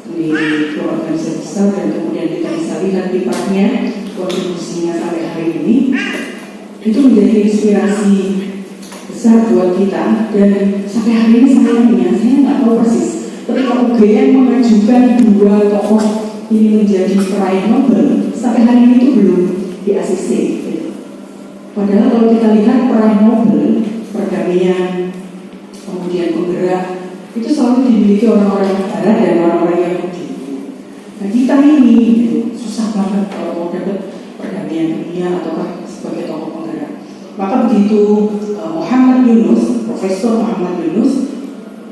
di organisasi besar, dan kemudian kita bisa lihat kiprahnya, kontribusinya sampai hari ini, itu menjadi inspirasi besar buat kita. Dan sampai hari ini sayangnya saya nggak tahu persis ketika UGM mengajukan 2 tokoh ini menjadi peraih Nobel, sampai hari ini itu belum di ACC gitu. Padahal kalau kita lihat peraih Nobel, perdamaian, kemudian penggerak, itu selalu dimiliki orang-orang Barat dan orang-orang Yahudi. Nah kita ini gitu, susah banget kalau mau dapat perdamaian dunia ataukah sebagai tokoh penggerak. Maka begitu Muhammad Yunus, Profesor Muhammad Yunus,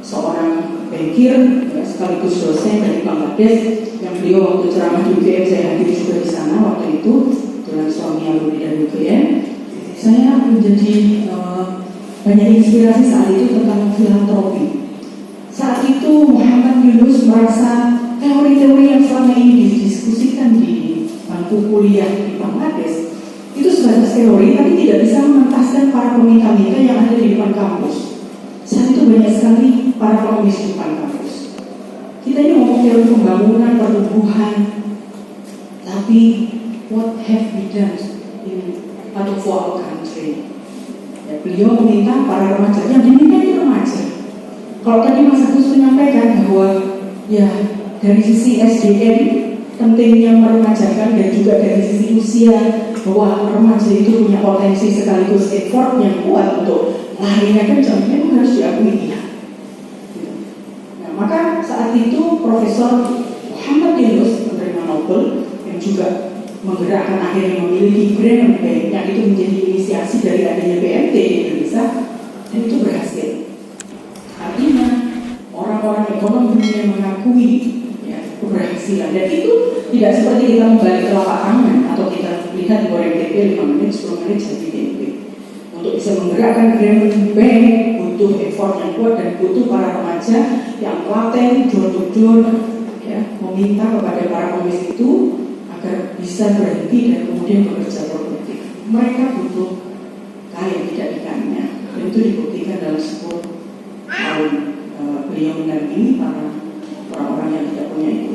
seorang bankir ya, sekaligus dosen dari Bangladesh, yang beliau waktu ceramah di UGM, saya hadir juga di sana waktu itu dengan suami alumni dari UGM. Saya menjadi banyak inspirasi saat itu tentang filantropi. Saat itu Muhammad Yunus merasa teori-teori yang selama ini didiskusikan di bangku kuliah di Bangladesh itu sebatas teori, tapi tidak bisa mengentaskan para pemika-mika yang ada di depan kampus. Saat itu banyak sekali para pengemis di depan kampus. Kita ini ngomong teori pembangunan, pertumbuhan, tapi what have we done in part of our country? Ya, beliau meminta para remaja, yang diminta itu remaja. Kalau tadi Mas Agus menyampaikan bahwa ya dari sisi SDM pentingnya meremajakan, dan juga dari sisi usia bahwa remaja itu punya potensi sekaligus effort yang kuat untuk larinya kencang, memang harus diakui ya. Nah, maka saat itu Profesor Muhammad Yunus, penerima Nobel, yang juga menggerakkan akhirnya memiliki brand bank yang itu menjadi inisiasi dari adanya BMT di Indonesia, dan itu berhasil. Artinya orang-orang ekonomi dunia mengakui ya, keberhasilan, dan itu tidak seperti kita membalik telapak tangan atau kita lihat goreng tempe 5 menit 10 menit jadi tempe. Untuk bisa menggerakkan brand bank butuh effort yang kuat dan butuh para remaja yang telaten door to door ya, meminta kepada para komis itu agar bisa berhenti dan kemudian bekerja produktif. Mereka butuh kain tidak ikannya, dan itu dibuktikan dalam 10 tahun beliau mendampingi para orang-orang yang tidak punya itu.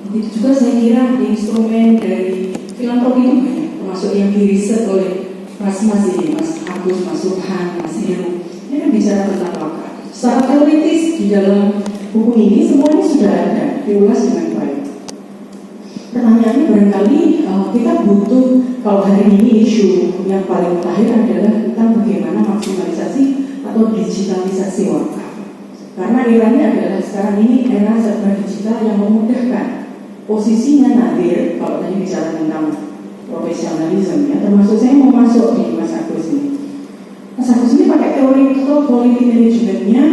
Begitu juga saya kira instrumen dari filantropi itu banyak, termasuk yang diriset oleh Mas ini, Mas Agus, Mas Subhan, Mas Heru. Ini kan bicara tentang wakaf. Secara teoritis di dalam buku ini semuanya sudah ada, diulas dengan baik. Pertanyaannya barangkali kita butuh, kalau hari ini isu yang paling terakhir adalah tentang bagaimana maksimalisasi atau digitalisasi wakaf. Karena eranya adalah sekarang ini era serba digital yang memudahkan posisinya nadir. Kalau tadi bicara tentang profesionalisme ya, termasuk saya mau masuk di Mas Agus ini. Mas Agus ini pakai teori total quality management-nya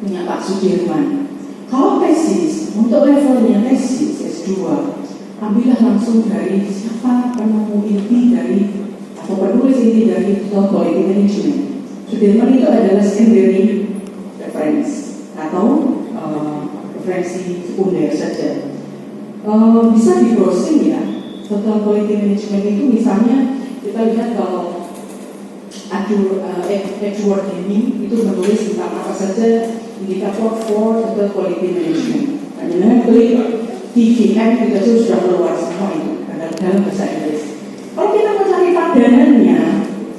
punya Pak Sudirman. Kalau tesis, untuk levelnya tesis S2, ambillah langsung dari siapa penemu inti dari atau penulis inti dari total quality management. Sudirman itu adalah secondary reference atau referensi sekunder saja. Bisa di browsing ya. Total quality management itu misalnya kita lihat kalau Edward Deming itu menulis tentang apa saja indikator for total quality management. Dan dengan klik TQM kita sudah keluar semua itu dalam bahasa Inggris. Kalau kita mencari padanannya,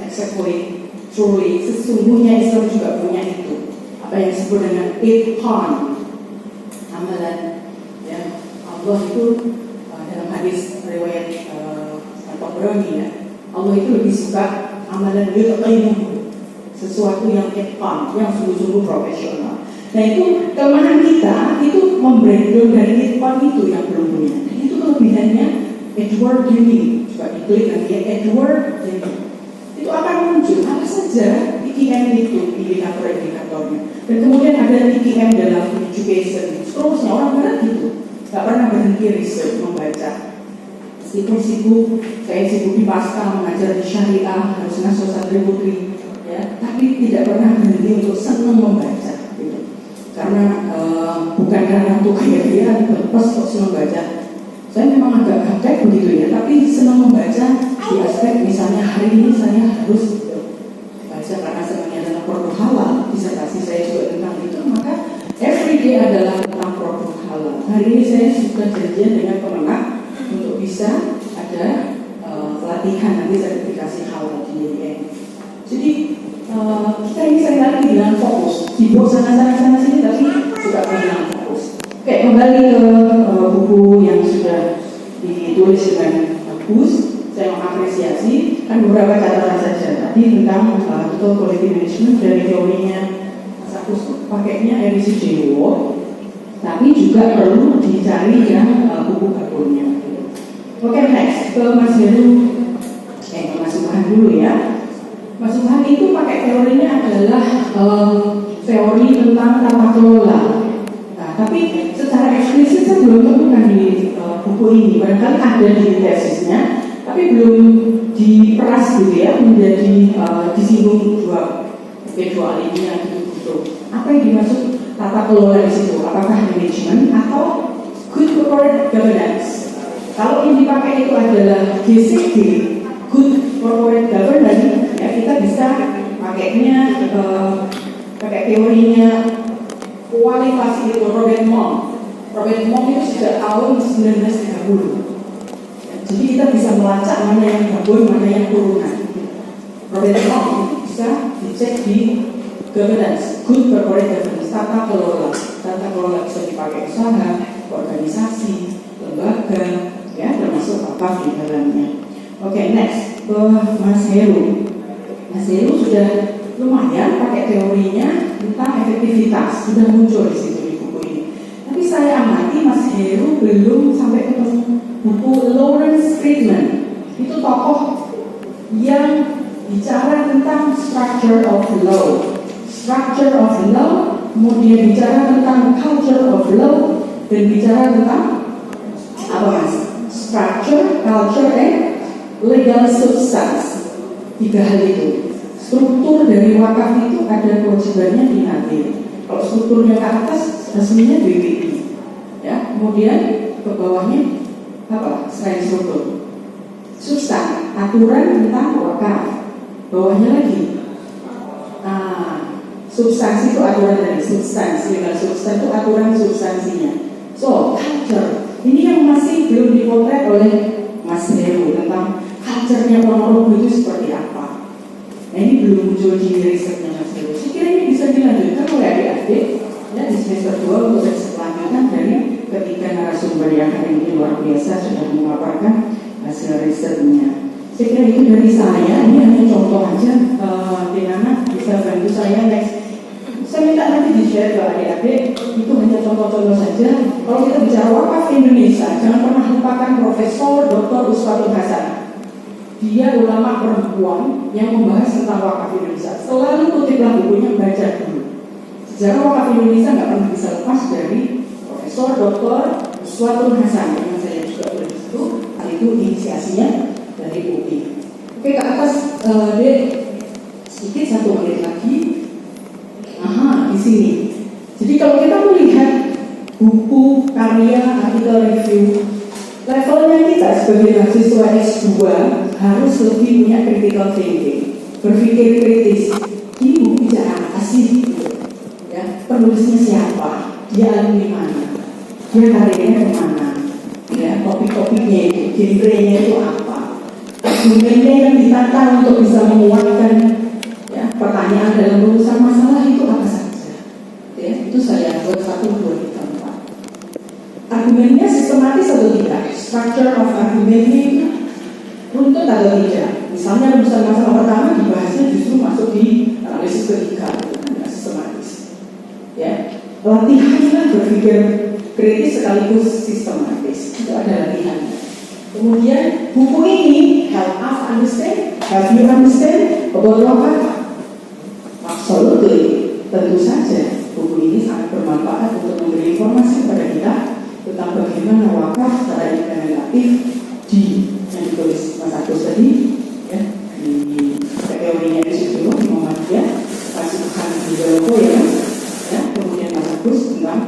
exactly, truly, sesungguhnya Islam juga punya itu. Apa yang disebut dengan 8 pawn amalan. Ya, Allah itu dalam hadis riwayat Tabrani ya, Allah itu lebih suka amalan yutqinu, sesuatu yang etpan, yang sungguh-sungguh profesional. Nah itu kelemahan kita itu membranding dari etpan itu yang belum punya. Dan itu kelebihannya Edward Deming. Coba diklik nanti ya, Edward Deming. Itu akan muncul apa saja TQM itu indikator-indikatornya. Dan kemudian ada TQM dalam education, seterusnya orang barat gitu. Gak pernah berhenti riset membaca. Meskipun saya sibuk di pasca mengajar di syariah, harus ngasuh santri putri, ya, tapi tidak pernah berhenti untuk senang membaca. Gitu. Karena bukan karena untuk kaya-kayaan, lepas kok senang membaca. Saya memang agak gaptek begitu ya, tapi senang membaca di aspek misalnya hari ini saya harus baca karena senangnya adalah produk halal, disertasi saya juga tentang itu, maka everyday adalah tentang produk halal. Hari ini saya sudah janjian dengan pemenang untuk bisa ada pelatihan nanti sertifikasi halal di IAIN. Jadi kita ini seringkali bilang fokus, sibuk sana sini tapi juga bilang fokus. Oke, kembali ke buku yang sudah ditulis dengan bagus. Saya mengapresiasi kan beberapa catatan saja tadi tentang total quality management dari teorinya Mas Agus pakainya Erisi Dewo, tapi juga perlu dicari yang buku bakunya. Oke, next ke Mas Heru, Mas Subhan dulu ya. Mas Subhan itu pakai teorinya adalah teori tentang tata kelola. Nah, tapi secara eksplisit saya belum temukan di buku ini. Barangkali ada di tesisnya, tapi belum diperas gitu ya menjadi disinggung dua alinea gitu. Apa yang dimaksud tata kelola di situ? Apakah manajemen atau good corporate governance? Kalau yang dipakai itu adalah GCG, good corporate governance, ya kita bisa pakainya pakai teorinya kualifikasi itu Robert Monk. Robert Monk itu sejak tahun 1930. Jadi kita bisa melacak mana yang gabung, mana yang turunan. Robert Monk itu bisa dicek di governance, good corporate governance, tata kelola. Tata kelola bisa dipakai usaha, organisasi, lembaga, ya termasuk apa di dalamnya. Oke, next ke Mas Heru. Mas Heru sudah lumayan pakai teorinya tentang efektivitas, sudah muncul di situ di Heru belum sampai ketemu buku Lawrence Friedman. Itu tokoh yang bicara tentang structure of law. Structure of law, kemudian bicara tentang culture of law, dan bicara tentang apa mas? Structure, culture, and legal substance. 3 hal itu. Struktur dari wakaf itu ada kewajibannya diatur. Kalau strukturnya ke atas, resminya BPI. Ya, kemudian ke bawahnya apa? Selain struktur, substan, aturan tentang wakaf. Bawahnya lagi, substansi itu aturan dari substansi, legal substansi itu aturan substansinya. So, culture ini yang masih belum dipotret oleh Mas Heru tentang culture-nya Ponorogo itu seperti apa. Nah, ini belum muncul di risetnya Mas Heru. Saya kira ini bisa dilanjutkan oleh adik-adik ya, di semester 2 untuk riset lanjutan dari ketiga narasumber yang hari ini luar biasa sudah memaparkan hasil risetnya. Saya kira itu dari saya. Ini hanya contoh aja. Dinana bisa bantu saya next. Saya minta nanti di-share ke adik-adik. Itu hanya contoh-contoh saja. Kalau kita bicara wakaf Indonesia, jangan pernah lupakan Profesor Dr. Uswatul Hasan. Dia ulama perempuan yang membahas tentang wakaf Indonesia. Selalu kutiplah bukunya, baca dulu. Sejarah wakaf Indonesia nggak pernah bisa lepas dari Profesor Dr. Uswatul Hasan yang saya juga tulis itu inisiasinya dari UI. Oke, ke atas deh sedikit 1 menit lagi. Di sini. Jadi kalau kita melihat buku, karya, artikel review, levelnya kita sebagai mahasiswa S2 harus lebih punya critical thinking, berpikir kritis. Ini buku bicara apa sih? Ya, penulisnya siapa? Dia alumni mana? Dia karirnya kemana? Ya, topik-topiknya itu, genrenya itu apa? Argumennya yang ditata untuk bisa menguatkan ya, pertanyaan dalam urusan masalah itu apa saja? Ya, itu saya buat 1, 2, 3, 4. Argumennya sistematis atau tidak? Structure of argumentnya itu runtut atau tidak? Misalnya urusan masalah pertama dibahasnya justru masuk di analisis ketiga, tidak sistematis. Ya, latihannya berpikir kritis sekaligus sistematis. Itu ada latihannya. Kemudian buku ini help us understand, help you understand about wakaf. Absolutely, tentu saja buku ini sangat bermanfaat untuk memberi informasi kepada kita tentang bagaimana wakaf secara implementatif di yang ditulis Mas Agus tadi, ya, di teorinya di situ di Muhammadiyah, kasih Tuhan di Joko ya, ya, kemudian Mas Agus tentang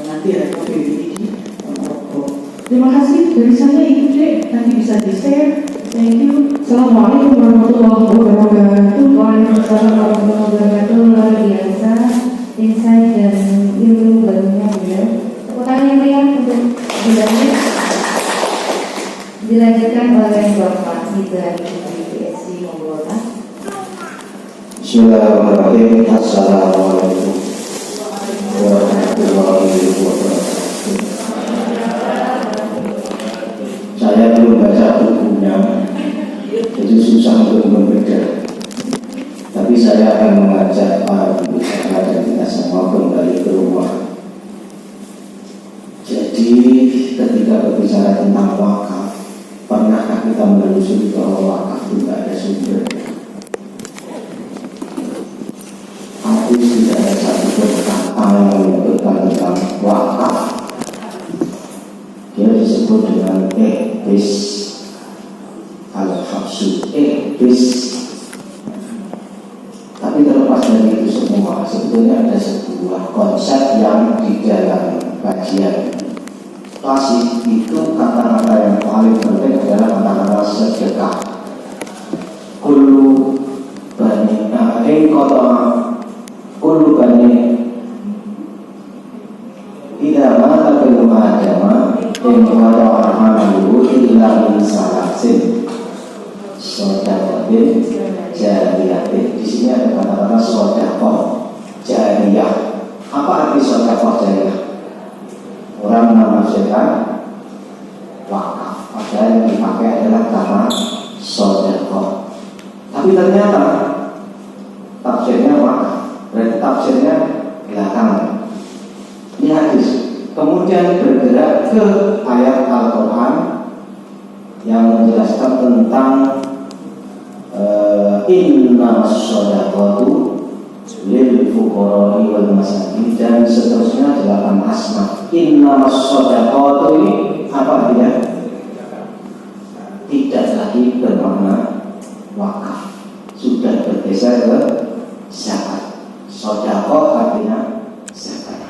nanti ada PBB di Ponorogo. Terima kasih dari saya, itu deh nanti bisa di-share. Thank you. Assalamualaikum warahmatullahi wabarakatuh. Waalaikumsalam warahmatullahi wabarakatuh. Luar biasa insight dan ilmu barunya beliau. Tepuk tangan yang meriah untuk beliau. Dilanjutkan oleh Bapak Ibrahim dari PSC Mongol. Bismillahirrahmanirrahim. Assalamualaikum warahmatullahi wabarakatuh. Saya belum baca bukunya, jadi susah untuk membedah. Tapi saya akan mengajak para pembicara dan kita semua kembali ke rumah. Jadi ketika berbicara tentang wakaf, pernahkah kita menelusuri bahwa wakaf itu tidak ada sumbernya? Hadis tidak ada satu kata yang menyebutkan tentang wakaf. Dia disebut dengan bis al-habsu, bis. Tapi terlepas dari itu semua, sebetulnya ada sebuah konsep yang di dalam kajian klasik itu kata-kata yang paling penting adalah kata-kata sedekah. Kullu bani kullu bani tidak mata belum agama yang berada amalu illa min salasin sodakotin jariyatin. Di sini ada kata-kata sodakot jariyah. Apa arti sodakot jariyah? Orang menafsirkan wakaf, padahal yang dipakai adalah kata sodakot. Tapi ternyata tafsirnya wakaf, berarti tafsirnya belakangan. Ini hadis. Kemudian kemudian bergerak ke ayat Al-Quran yang menjelaskan tentang innamas shadaqatu lil fuqara'i wal masakin, dan seterusnya 8 asma. Innamas shadaqatu ini apa dia? Tidak lagi bermakna wakaf, sudah bergeser ke zakat. Shadaqah artinya zakat.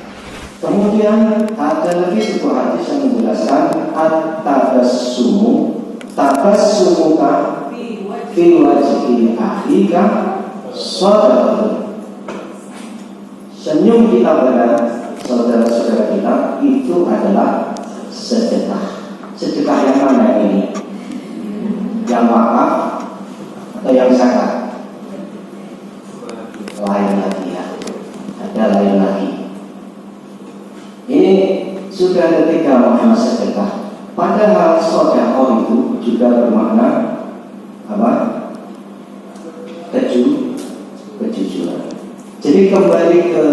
Kemudian ada lagi sebuah hadis yang menjelaskan tabassumuka fi wajhi akhika shadaqah. Senyum kita pada saudara-saudara kita itu adalah sedekah. Sedekah yang mana ini? Yang wakaf atau yang zakat? Lain lagi ya. Ada lain lagi. Ini sudah ketiga makna sedekah. Padahal sedekah itu juga bermakna apa? Kejujuran. Jadi kembali ke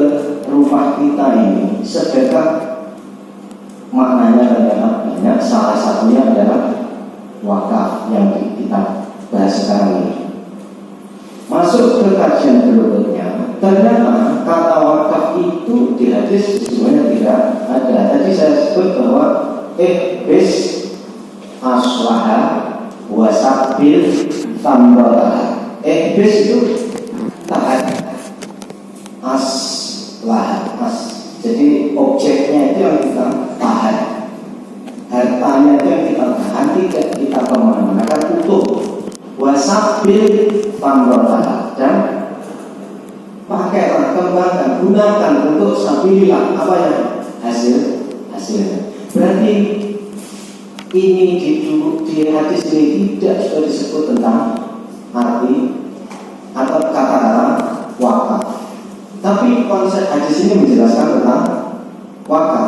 rumah kita ini, sedekah maknanya adalah banyak. Salah satunya adalah wakaf yang kita bahas sekarang ini. Masuk ke kajian berikutnya, ternyata kata wakaf itu di hadis sebenarnya tidak ada. Tadi saya sebut bahwa bis aslaha wasabil tambalah. Bis itu tahan, jadi objeknya itu yang kita tahan, hartanya itu yang kita tahan, tidak kita kemana-mana, kan utuh. Wasabil tambalah, dan pakailah, kembangkan, gunakan untuk sabilillah, apa yang hasilnya. Berarti ini di hadis ini tidak sudah disebut tentang arti atau kata-kata wakaf, tapi konsep hadis ini menjelaskan tentang wakaf.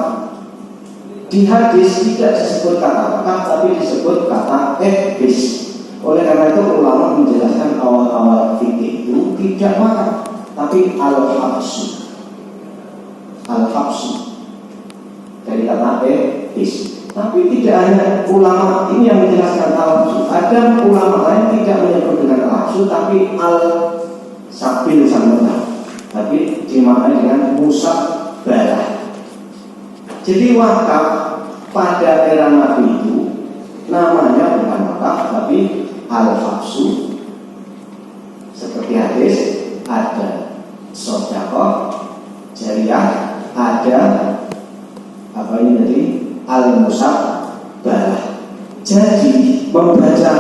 Di hadis tidak disebut kata wakaf, tapi disebut kata bis. Oleh karena itu ulama menjelaskan awal-awal fikih itu tidak wakaf, tapi al-habsu dari kata bis. Tapi tidak hanya ulama ini yang menjelaskan al-habsu, ada ulama lain tidak menyebut dengan al-habsu, tapi al-sabil sama, tapi dimaknai dengan musabbalah. Jadi wakaf pada era Nabi itu namanya bukan wakaf, tapi al-habsu. Seperti hadis, ada sedekah jariyah, ada apa ini tadi, al-musabbalah. Jadi membaca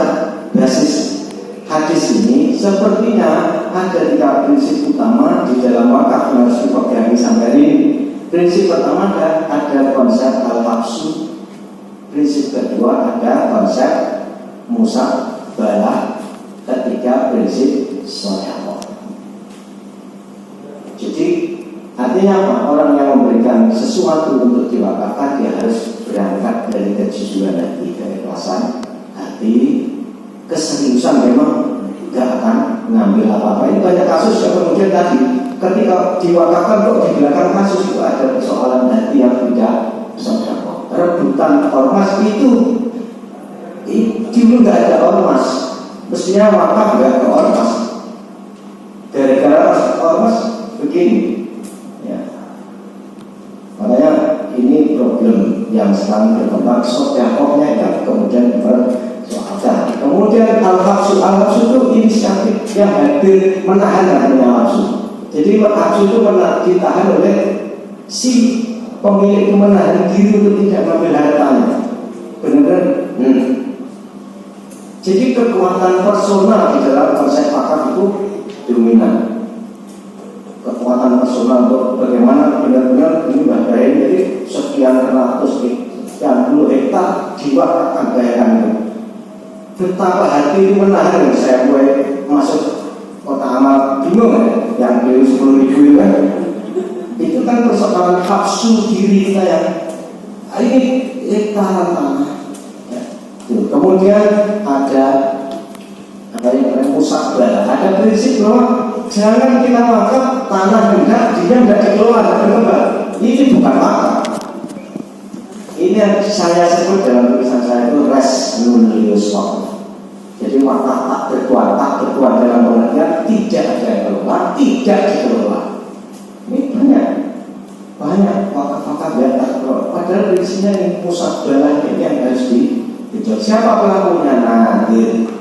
basis hadis ini sepertinya ada 3 prinsip utama di dalam wakaf yang harus dipegangi sampai ini. Prinsip pertama ada konsep al-habsu. Prinsip kedua ada konsep musabbalah. Ketiga prinsip sedekah. Jadi artinya apa? Orang yang memberikan sesuatu untuk diwakafkan, dia harus berangkat dari kejujuran hati, keikhlasan hati, keseriusan. Memang tidak akan mengambil apa-apa. Ini banyak kasus yang kemudian tadi ketika diwakafkan kok di belakang kasus itu ada persoalan hati yang tidak sedekah. Rebutan ormas itu dulu nggak ada ormas, mestinya wakaf nggak ke ormas. Gara-gara ormas begini, ya. Makanya ini problem yang sekarang berkembang. Sedekahnya yang kemudian bersoal. Kemudian al-habsu itu inisiatif yang hadir menahan namanya habsu. Jadi habsu itu ditahan oleh si pemilik itu, menahan diri untuk tidak mengambil hartanya. Benar-benar. Jadi kekuatan personal di dalam konsep wakaf itu dominan. Kekuatan personal untuk bagaimana benar-benar ini bagian, jadi sekian ratus sekian puluh hektar diwakafkan daerah itu. Betapa hati itu menahan. Saya mulai masuk kota amal bingung ya, yang beli 10.000 itu kan. Itu kan persoalan habsu diri kita yang ini hektaran tanah. Kemudian ada apa yang musabbalah. Ada prinsip bahwa jangan kita wakaf tanah hendak dia tidak dikelola, tidak. Ini bukan wakaf. Ini yang saya sebut dalam tulisan saya itu res nullius wakaf. Jadi wakaf tak berkuat dalam pengertian tidak ada yang kelola, tidak dikelola. Ini banyak wakaf-wakaf yang tak kelola. Padahal prinsipnya ini pusat dalahnya yang harus dijual. Siapa pelakunya? Nadir.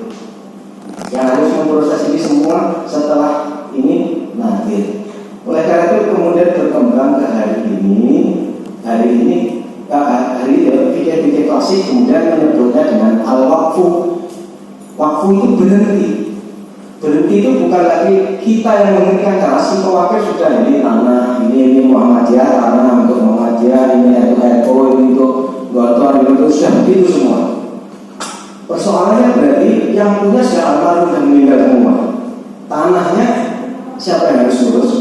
Yang harus memproses ini semua setelah ini nadir. Oleh karena itu kemudian berkembang ke hari ini fikih klasik kemudian menyebutnya dengan al-waqfu. Wakfu itu berhenti itu bukan lagi kita yang menghentikan cara si pewakil sudah ini tanah, ini Muhammadiyah, tanah untuk Muhammadiyah, ini Eko, ini untuk Gotor, ini untuk sudah itu semua. Persoalannya berarti yang punya sudah almarhum dan meninggal semua. Tanahnya siapa yang harus urus?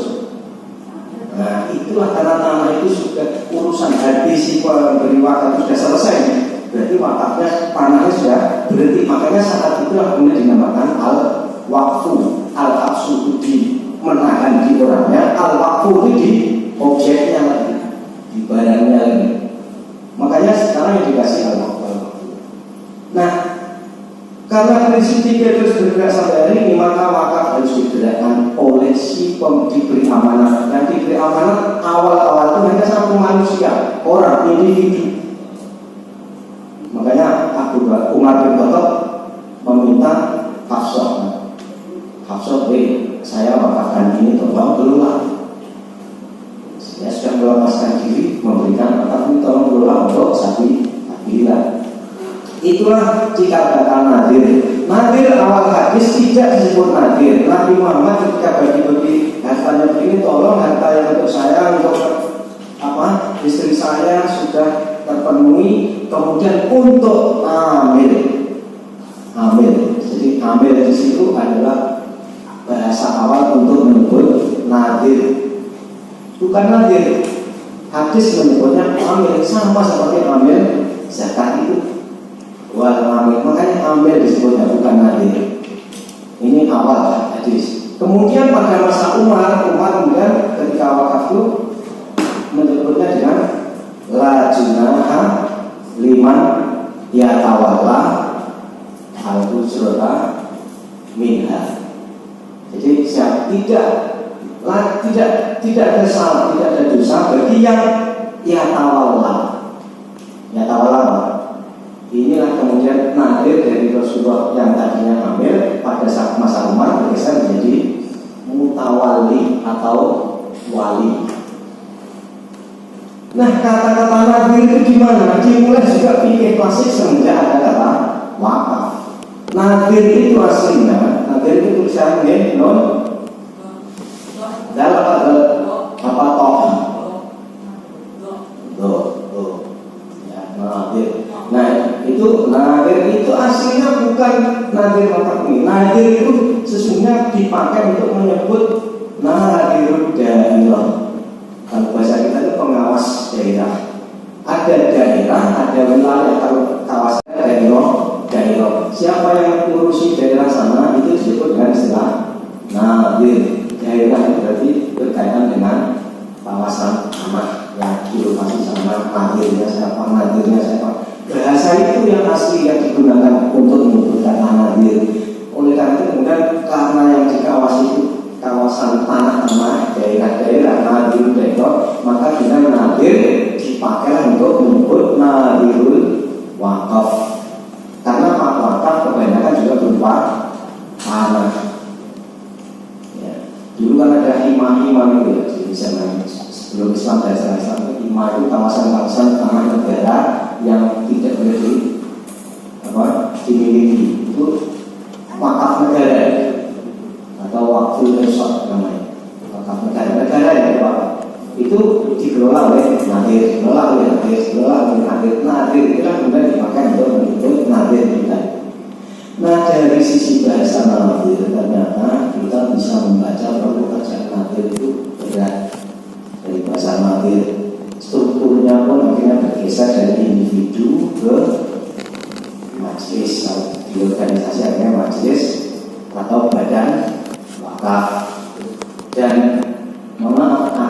Nah itulah karena tanah itu sudah urusan hadis si pemberi wakaf sudah selesai. Berarti wakafnya tanahnya sudah berhenti. Makanya saat itu kemudian dinamakan al-waqfu. Al-waqfu di menahan di orangnya, al-waqfu di objeknya lagi, di barangnya lagi. Makanya sekarang yang dikasih al-waqfu. Nah, karena prinsip tiga terus bergerak sampai hari ini, maka wakaf harus digerakkan oleh si diberi amanah. Dan diberi amanah awal-awal itu hanya satu manusia, orang, individu. Makanya Umar bin Khattab meminta Hafsah, saya wakafkan ini tolong kelola. Saya sudah melepaskan diri memberikan wakaf ini tolong kelola untuk sapi Abdillah. Itulah jika kata nadir. Nadir awal hadis tidak disebut nadir. Nabi Muhammad ketika bagi-bagi hartanya ini tolong harta yang untuk saya, untuk istri saya sudah terpenuhi, kemudian untuk amil. Jadi amil di situ adalah bahasa awal untuk menyebut nadir. Bukan nadir. Hadis menyebutnya amil, sama seperti amil zakat itu. Wal amil, makanya amil disebutnya bukan nadir. Ini awal hadis. Kemudian pada masa Umar kemudian ketika wakaf itu menyebutnya dengan la junaha liman yatawalla al-ujrata minha. Jadi tidak ada salah, tidak ada dosa bagi yang yatawalla. Inilah kemudian nadir dari Rasulullah yang tadinya hamil pada saat masa Umar bergeser menjadi mutawali atau wali. Nah, kata-kata nadir itu gimana? Dimulai juga fikih klasik semenjak ada kata wakaf. Nadir itu aslinya, nadir itu tulisannya non dalam apa toh? Ya, nadir. Nah, nadir itu aslinya bukan nadir wakaf ini. Nadir itu sesungguhnya dipakai untuk menyebut nadirud dairah. Kalau bahasa kita itu pengawas daerah. Ada daerah, ada wilayah, kalau kawasan daerah. Siapa yang mengurusi daerah sana itu disebut dengan istilah nadir. Daerah itu berarti berkaitan dengan kawasan tanah yang dilokasi sama nadirnya siapa. Bahasa itu yang asli yang digunakan untuk menyebutkan nadir. Oleh karena itu kemudian karena yang dikawasi itu kawasan tanah daerah nadir daerah, maka dengan nadir dipakai untuk menyebut nadirul wakaf. Karena wakaf kebanyakan juga berupa tanah. Ya. Dulu kan ada himah itu ya, di sana sebelum Islam dasar Islam itu himah itu kawasan-kawasan tanah negara yang tidak boleh dimiliki. Itu wakaf negara atau wakfu resort namanya. Wakaf negara yang wakaf itu dikelola oleh nadir, nadir itu kan kemudian dipakai untuk menyebut nadir kita. Nah, dari sisi bahasa nadir ternyata kita bisa membaca bahwa bacaan nadir itu berat. Dari bahasa nadir strukturnya pun akhirnya bergeser dari individu ke majelis. Di organisasi akhirnya majelis atau badan wakaf, dan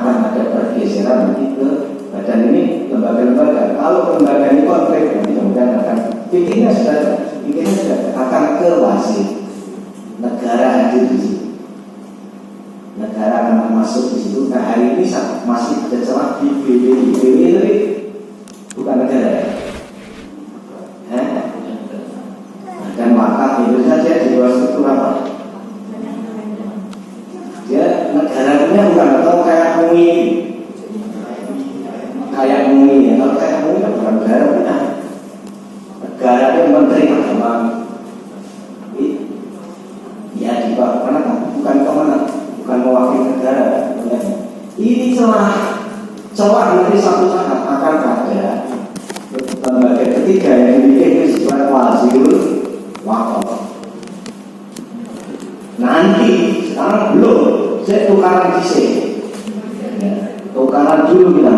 akan ada pergeseran nanti ke badan ini lembaga-lembaga. Kalau lembaga ini pikirnya sudah akan ke wasit. Negara hadir di situ. Negara akan masuk di situ. Nah hari ini masih berjalan di BWI. BWI itu bukan negara. Dan maka Indonesia dia di luar struktur apa? Dia negaranya bukan atau kayak MUI, atau kayak MUI bukan negara punya. Negara itu menteri agama. Ya di bawah mana kan? Bukan mewakili negara. Ini celah nanti satu saat akan ada lembaga ketiga yang dibikin disebut wazirul wakaf. Nanti sekarang belum, saya tukaran tukaran dulu kita,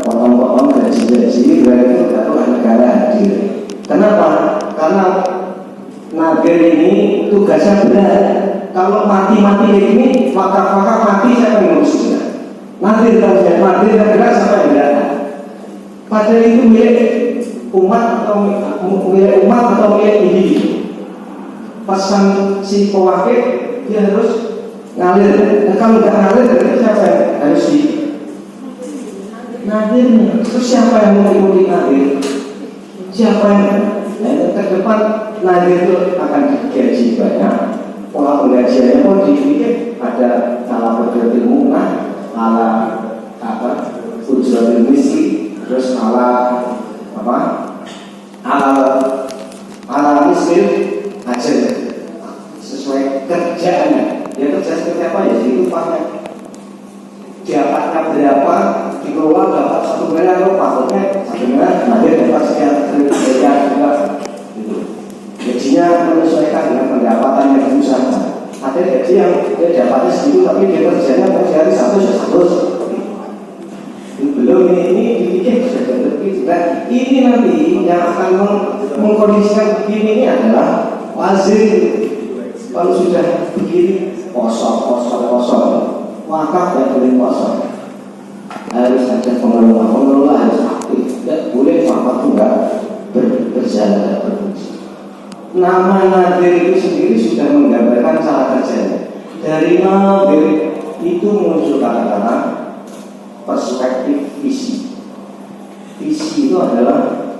potong-potong gaji berarti itu negara hadir. Kenapa? Karena Nadir ini tugasnya berat. Kalau mati-mati kayak gini, wakaf-wakaf mati siapa yang ngurusnya? Nadir kalau saya Nadir berat siapa yang berat? Padahal itu milik umat atau milik individu. Pesan si pewakil dia harus ngalir. Nah, kalau nggak ngalir berarti siapa yang harus di Nadirnya? Terus siapa yang mau ikuti Nadir? Siapa yang ke depan Nadir itu akan digaji banyak. Pola penggajiannya pun dibikin ada ala berdiri munah, ala ujratul misli, terus ala misli hasil sesuai kerjaannya. Dia kerja seperti apa ya? Itu upahnya. Dapatnya berapa? Dikelola dapat 1 miliar atau paketnya 1 miliar, Nadir dapat sekian miliar juga. Gajinya menyesuaikan dengan pendapatan yang diusahakan. Ada gaji yang dia dapatnya segitu tapi dia kerjanya hari 100. Belum ini dibikin sudah lebih juga. Ini nanti yang akan mengkondisikan begini ini adalah wazir. Kalau sudah begini kosong, wakaf tidak boleh kosong. Harus ada pengelola harus aktif. Tidak boleh wakaf enggak berjalan berfungsi. Nama Nadir itu sendiri sudah menggambarkan cara kerjanya. Dari Nadir itu muncul kata-kata perspektif visi. Visi itu adalah,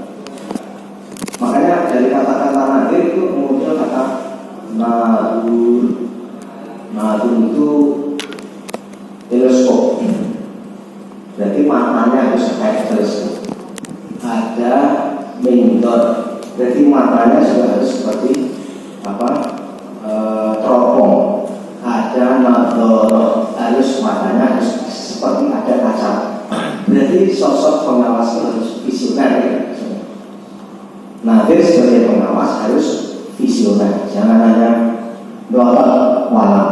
makanya dari kata-kata Nadir itu muncul kata Nadur. Nadur itu teleskop. Berarti matanya harus kayak teleskop. Ada mindor. Berarti matanya juga harus seperti teropong. Ada nador, harus matanya harus seperti ada kaca. Berarti sosok pengawas itu harus visioner ya. Nadir sebagai pengawas harus visioner. Jangan hanya dolak walam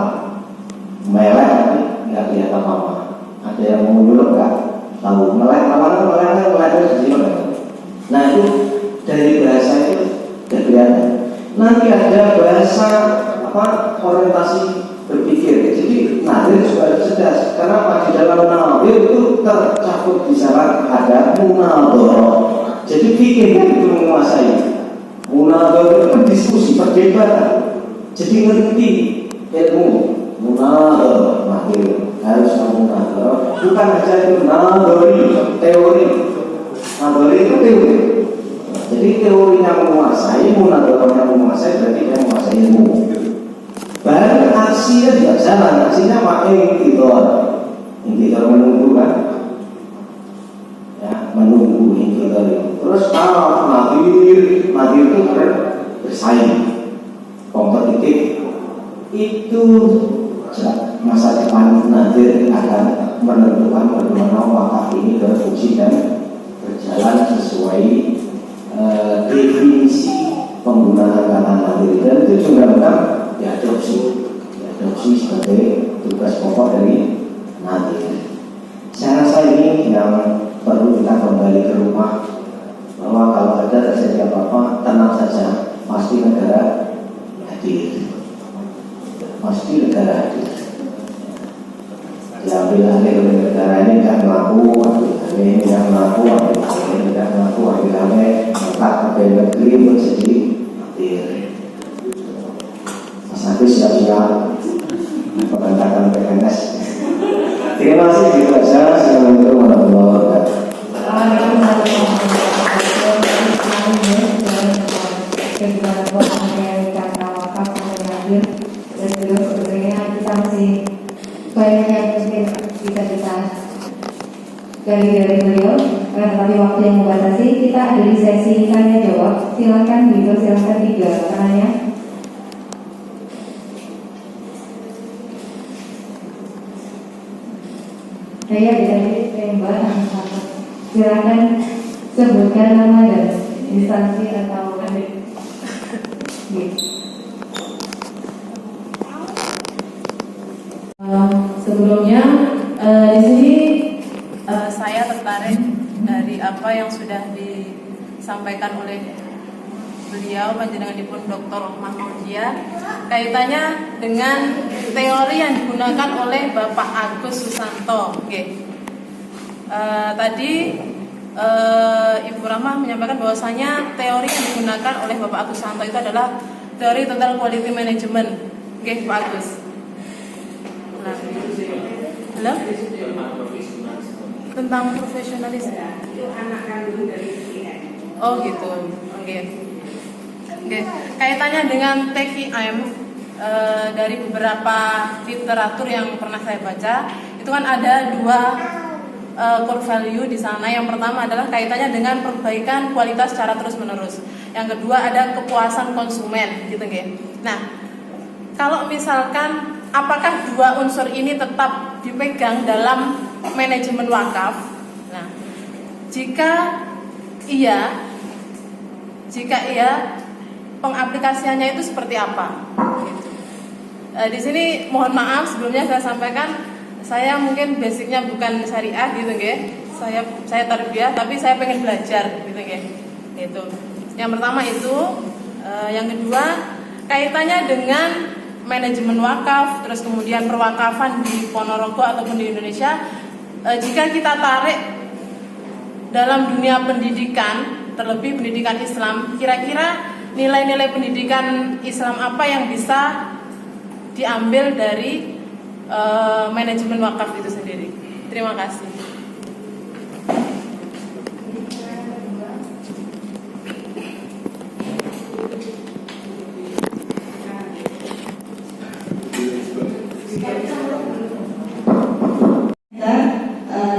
melek tapi nggak lihat apa-apa. Ada yang mau nyuruh nggak tahu melek harus visioner. Nah itu dari bahasa itu tidak kelihatan. Nanti ada bahasa orientasi berpikir. Jadi Nadir juga harus cerdas. Kenapa? Di dalam Nadir itu tercakup di sana ada munadharah. Jadi pikirnya itu menguasai. Munadharah itu diskusi, perdebatan. Jadi ngerti ilmu munadharah. Nadir harus munadharah. Bukan hanya itu teori. Nadir itu teori. Jadi teorinya menguasai, munadharahnya menguasai, berarti dia menguasai ilmu. Baru aksinya juga jalan, aksinya intidor menunggu kan? Ya, menunggu intidor. Terus kalau Nadir itu bersaing, kompetitif, itu masa depan Nadir akan menentukan bagaimana wakaf ini berfungsi dan berjalan sesuai definisi penggunaan kata Nadir. Dan itu juga benar diadopsi sebagai tugas pokok dari Nadir. Saya rasa ini yang perlu kita kembali ke rumah, bahwa kalau ada terjadi apa-apa tenang saja, pasti negara hadir. Diambil alih oleh negara ini nggak melaku, ini nggak melaku. tidak melaku akhirnya melekat ke negeri menjadi hadir. Mas Agus siap-siap pembentangan PNS. Terima kasih, gitu saja. Assalamualaikum warahmatullahi wabarakatuh. Dan juga sebenarnya kita masih banyak yang mungkin bisa kita gali dari beliau, tapi waktu yang membatasi. Kita ada di sesi tanya jawab. Silakan Bigo, silakan 3 penanya. Saya dari Mbak. Silakan sebutkan nama dan instansi atau Sebelumnya di sini saya tertarik dari apa yang sudah disampaikan oleh beliau panjenenganipun Dr. Mahmudiyah kaitannya dengan teori yang digunakan oleh Bapak Agus Susanto. Tadi Ibu Rahmah menyampaikan bahwasanya teori yang digunakan oleh Bapak Agus Susanto itu adalah teori total quality management. Pak Agus. Halo? Tentang profesionalisme. Itu anak kandung dari TQM. Oh gitu. Oke. Kaitannya dengan TQM dari beberapa literatur yang pernah saya baca, itu kan ada 2 core value di sana. Yang pertama adalah kaitannya dengan perbaikan kualitas secara terus-menerus. Yang kedua ada kepuasan konsumen, gitu nggih. Nah, kalau misalkan apakah 2 unsur ini tetap dipegang dalam manajemen wakaf? Nah, jika iya, pengaplikasiannya itu seperti apa? Di sini mohon maaf sebelumnya saya sampaikan, saya mungkin basicnya bukan syariah gitu nggih. Saya tarbiyah tapi saya pengen belajar gitu nggih. Gitu. Yang pertama itu, yang kedua kaitannya dengan manajemen wakaf, terus kemudian perwakafan di Ponorogo ataupun di Indonesia. Jika kita tarik dalam dunia pendidikan, terlebih pendidikan Islam, kira-kira nilai-nilai pendidikan Islam apa yang bisa diambil dari manajemen wakaf itu sendiri? Terima kasih.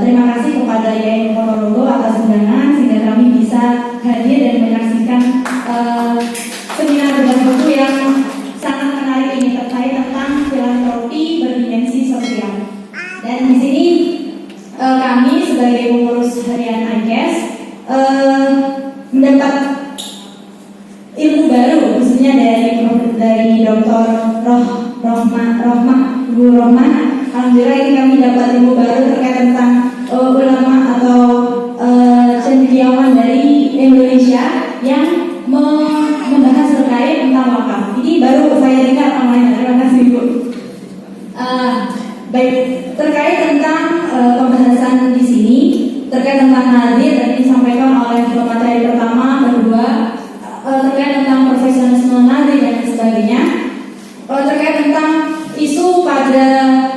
Terima kasih kepada YAI Ponorogo atas undangan sehingga kami bisa hadir dan menyaksikan seminar dengan buku yang sangat menarik ini terkait tentang filantropi berdimensi sosial. Dan di sini kami sebagai pengurus harian AIKES mendapat ilmu baru, khususnya dari Dr. Ibu Rohmah. Alhamdulillah ini kami dapat ilmu baru terkait tentang ulama atau cendekiawan dari Indonesia yang membahas terkait tentang wakaf. Ini baru saya dengar namanya. Terima kasih Bu. Baik, terkait tentang pembahasan di sini terkait tentang nadir dan disampaikan oleh materi pertama, kedua terkait tentang profesionalisme nadir dan sebagainya. Terkait tentang isu pada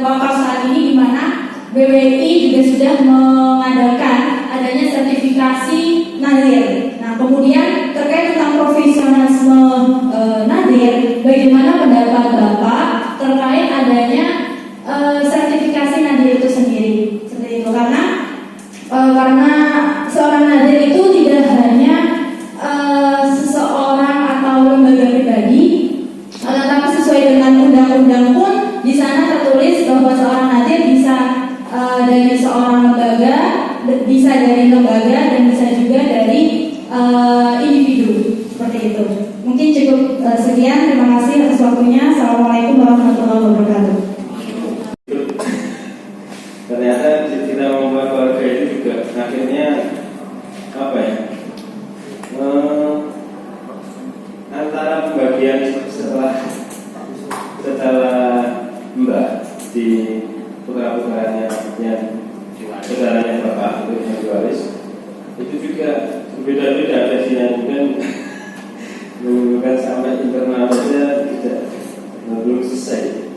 wakaf saat ini di mana BWI juga sudah mengadakan adanya sertifikasi nadir. Nah, kemudian terkait tentang profesionalisme nadir, bagaimana pendapat Bapak terkait adanya sertifikasi nadir itu sendiri? Seperti itu karena seorang nadir itu tidak hanya seseorang atau lembaga pribadi, tetapi sesuai dengan undang-undang pun di sana tertulis bahwa seorang nadir bisa dari seorang lembaga, bisa dari lembaga dan bisa juga dari individu, seperti itu. Mungkin cukup sekian. Terima kasih atas waktunya. Assalamualaikum warahmatullahi wabarakatuh. Ternyata kita membuat keluarga itu juga akhirnya apa ya? Antara pembagian setelah Mbak di putra-putranya saudaranya Bapak itu yang diwaris, itu juga berbeda-beda versinya, mungkin menimbulkan sampai internal saja belum selesai.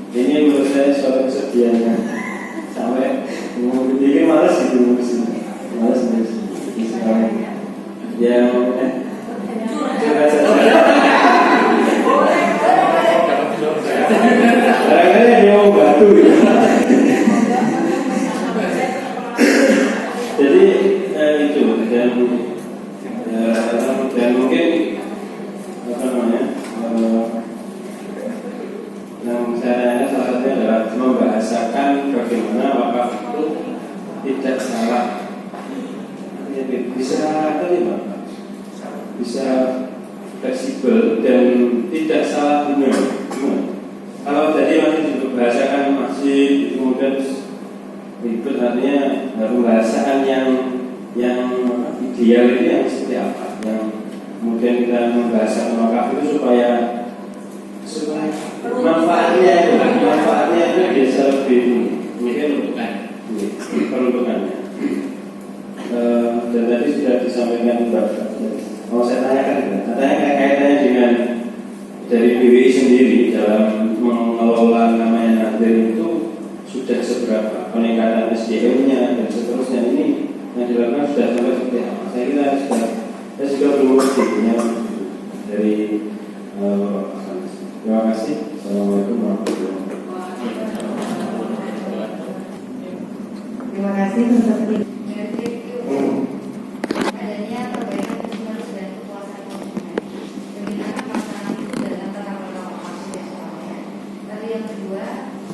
Ini menurut saya suatu kesedihan sampai mau bikin malas gitu ngurusin, malas sekarang yang kadang-kadang dia mau batu gitu. Jadi itu dan mungkin apa namanya yang saya salah satunya adalah membahasakan bagaimana wakaf itu tidak salah. Bisa tadi Pak, bisa fleksibel dan tidak salah benar. Kalau tadi masih dibahasakan masih kemudian ribet, artinya pembahasan yang ideal itu yang seperti apa? Yang kemudian kita membahasakan wakaf itu supaya manfaatnya itu bisa lebih mungkin peruntukannya. Dan tadi sudah disampaikan mau saya tanyakan, katanya kaitannya dengan dari BWI sendiri dalam mengelola namanya Nadir itu sudah seberapa peningkatan SDM-nya dan seterusnya, ini yang dilakukan sudah sampai seperti apa? Saya kira saya juga belum mengerti dari terima kasih. Assalamualaikum warahmatullahi wabarakatuh. Terima kasih seperti adanya perbaikan konsumen dan kekuasaan konsumen. Bagaimana pelaksanaan itu dalam tata kelola konsumen. Lalu yang kedua,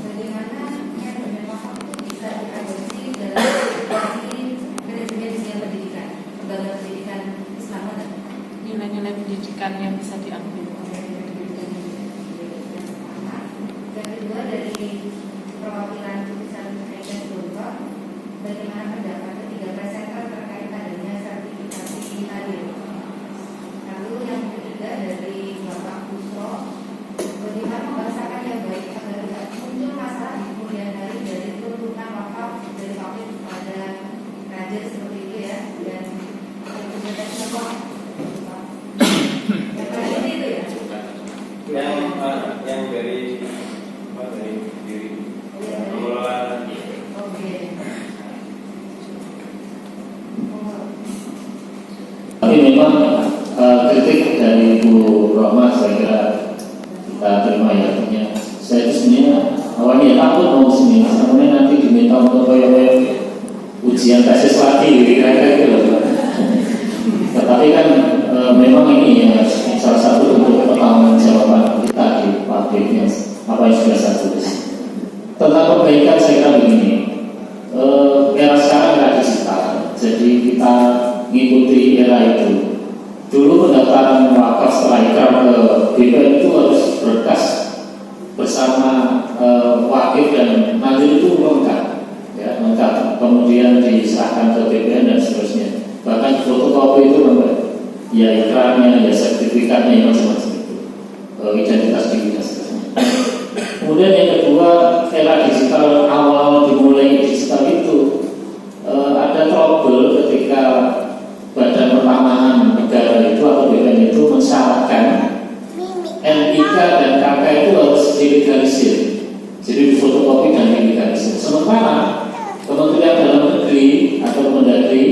bagaimana manajemen wakaf itu bisa diadopsi dalam situasi manajemen pendidikan, lembaga pendidikan Islam. Nilai-nilai pendidikan yang bisa diambil. Yang kedua, dari perwakilan putusan kaitan berupa bagaimana pendapat ketiga presenter terkait adanya sertifikasi Nadir. Lalu yang ketiga dari Bapak Busro, bagaimana membahasakan yang baik agar tidak muncul masalah di kemudian hari dari tuntutan wakaf dari wakil kepada Nadir seperti itu ya, dan kemudian semua yang terakhir itu ya. Yang dari diri pengelolaan. Oke. Tapi memang kritik dari Bu Rohmah saya kira kita terima ya. Artinya saya itu sebenarnya awalnya takut mau sini, sampai nanti diminta untuk koyok-koyok ujian tesis lagi, kira-kira gitu. Tetapi kan memang ini ya salah satu untuk pertanggung jawaban kita di pabriknya apa yang sudah saya tulis. Tentang perbaikan saya kira begini, era sekarang era digital, jadi kita mengikuti era itu. Dulu pendaftaran wakaf setelah ikrar ke BPN itu harus berkas bersama wakif dan Nadir itu lengkap, ya, lengkap. Kemudian diserahkan ke BPN dan seterusnya. Bahkan fotokopi itu lengkap, ya ikrarnya, ya sertifikatnya, macam-macam itu, identitas diri dan seterusnya. Kemudian yang kedua, era digital awal dimulai digital itu ada trouble ketika Badan Pertanahan Negara itu atau BPN itu mensyaratkan NIK dan KK itu harus dilegalisir, jadi difotokopi dan dilegalisir. Sementara Kementerian Dalam Negeri atau Mendagri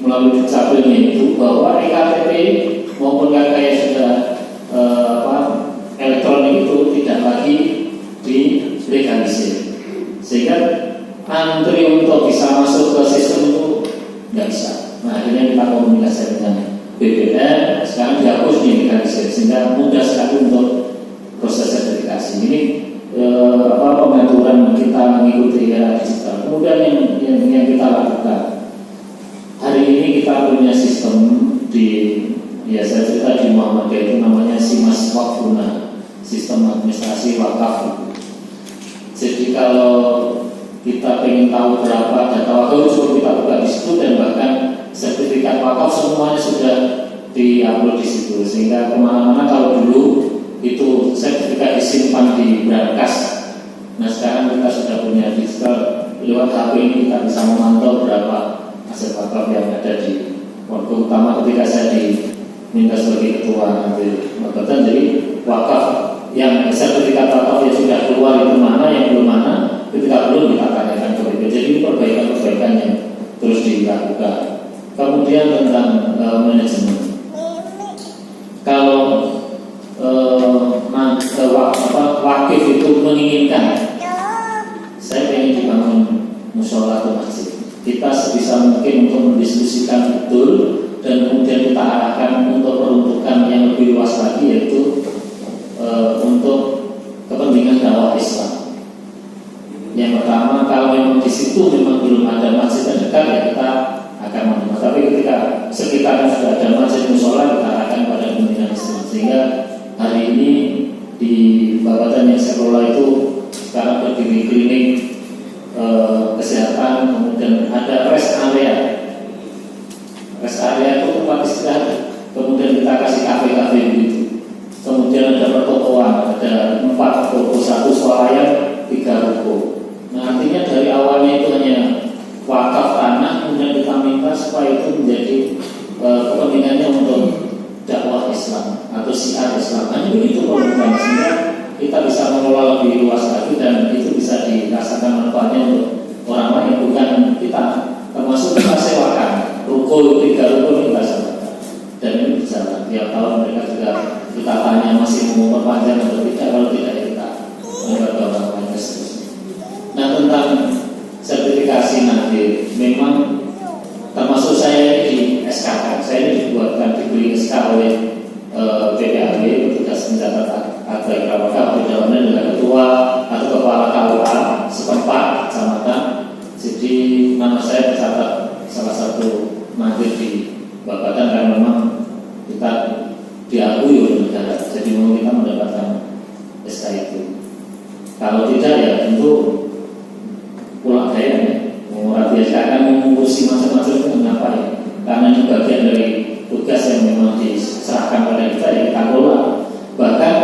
melalui Dukcapilnya itu bahwa EKTP maupun KK yang sudah elektronik itu tidak lagi dilegalisir, sehingga antri untuk bisa masuk ke sistem itu nggak bisa. Nah akhirnya kita komunikasi dengan BPN, sekarang dihapus dilegalisir, sehingga mudah sekali untuk proses sertifikasi. Ini pengaturan kita mengikuti era digital. Kemudian yang kita lakukan hari ini, kita punya sistem di, ya saya cerita di Muhammadiyah itu namanya SIMAS Wakfuna, sistem administrasi wakaf. Jadi kalau kita ingin tahu berapa data wakaf, coba kita buka di situ, dan bahkan sertifikat wakaf semuanya sudah diupload di situ, sehingga kemana-mana. Kalau dulu itu sertifikat disimpan di berkas, nah sekarang kita sudah punya digital, lewat HP ini kita bisa memantau berapa aset wakaf yang ada di waktu utama ketika saya diminta sebagai ketua nanti jabatan. Jadi wakaf yang sertifikat wakaf yang sudah keluar itu mana, yang belum mana, ketika belum kita tanyakan ke BP. Jadi perbaikan-perbaikan yang terus dilakukan. Kemudian tentang manajemen, kalau wakif itu menginginkan saya ingin dibangun mushola atau masjid, kita sebisa mungkin untuk mendiskusikan betul dan kemudian kita arahkan untuk peruntukan yang lebih luas lagi, yaitu untuk kepentingan dakwah Islam. Yang pertama, kalau memang di situ memang belum ada masjid yang dekat, ya kita akan menerima. Tapi ketika sekitarnya sudah ada masjid mushola, kita arahkan pada kepentingan Islam. Sehingga hari ini di Babatan yang saya kelola itu sekarang berdiri klinik kesehatan, kemudian ada rest area. Rest area itu tempat istirahat, kemudian kita kasih kafe-kafe begitu. Kemudian ada pertokoan, ada 4 toko, 1 swalayan, 3 ruko. Nah, artinya dari awalnya itu hanya wakaf tanah, kemudian kita minta supaya itu menjadi kepentingannya untuk dakwah Islam atau syiar Islam. Hanya begitu program, sehingga kita bisa mengelola lebih luas lagi dan itu bisa dirasakan manfaatnya untuk orang lain, bukan kita. Termasuk kita sewakan ruko, 3 ruko kita sewakan, dan ini berjalan tiap tahun. Mereka juga kita tanya masih mau perpanjang atau tidak, kalau tidak kita mendapat orang lain seterusnya. Nah, tentang sertifikasi nanti memang termasuk saya di SK, saya ini dibuatkan diberi SK oleh PPAB, petugas pencatat akta wakaf, berjalan dengan ketua atau kepala KUA setempat kecamatan. Jadi nama saya tercatat salah satu nadir di Babatan karena memang kita diakui oleh negara. Jadi mau kita mendapatkan SK itu. Kalau tidak ya tentu pulang gaya ya. Orang biasa akan mengurusi macam-macam itu mengapa ya? Karena ini bagian dari tugas yang memang diserahkan pada kita, ya kita kelola. Bahkan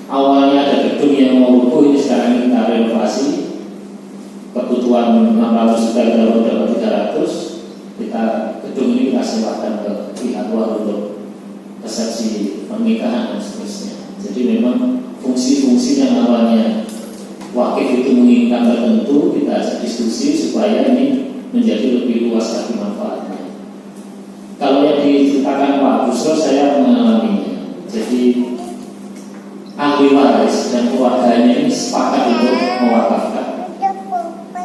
awalnya ada gedung yang mau rubuh, ini sekarang kita renovasi. Kebutuhan 600 juta kita dapat 300. Kita gedung ini kita sewakan ke pihak luar untuk resepsi pernikahan dan seterusnya. Jadi memang fungsi-fungsi yang awalnya wakif itu menginginkan tertentu, kita ajak diskusi supaya ini menjadi lebih luas lagi manfaatnya. Kalau yang diceritakan Pak Busro, saya mengalaminya. Jadi ahli waris dan keluarganya ini sepakat untuk mewakafkan.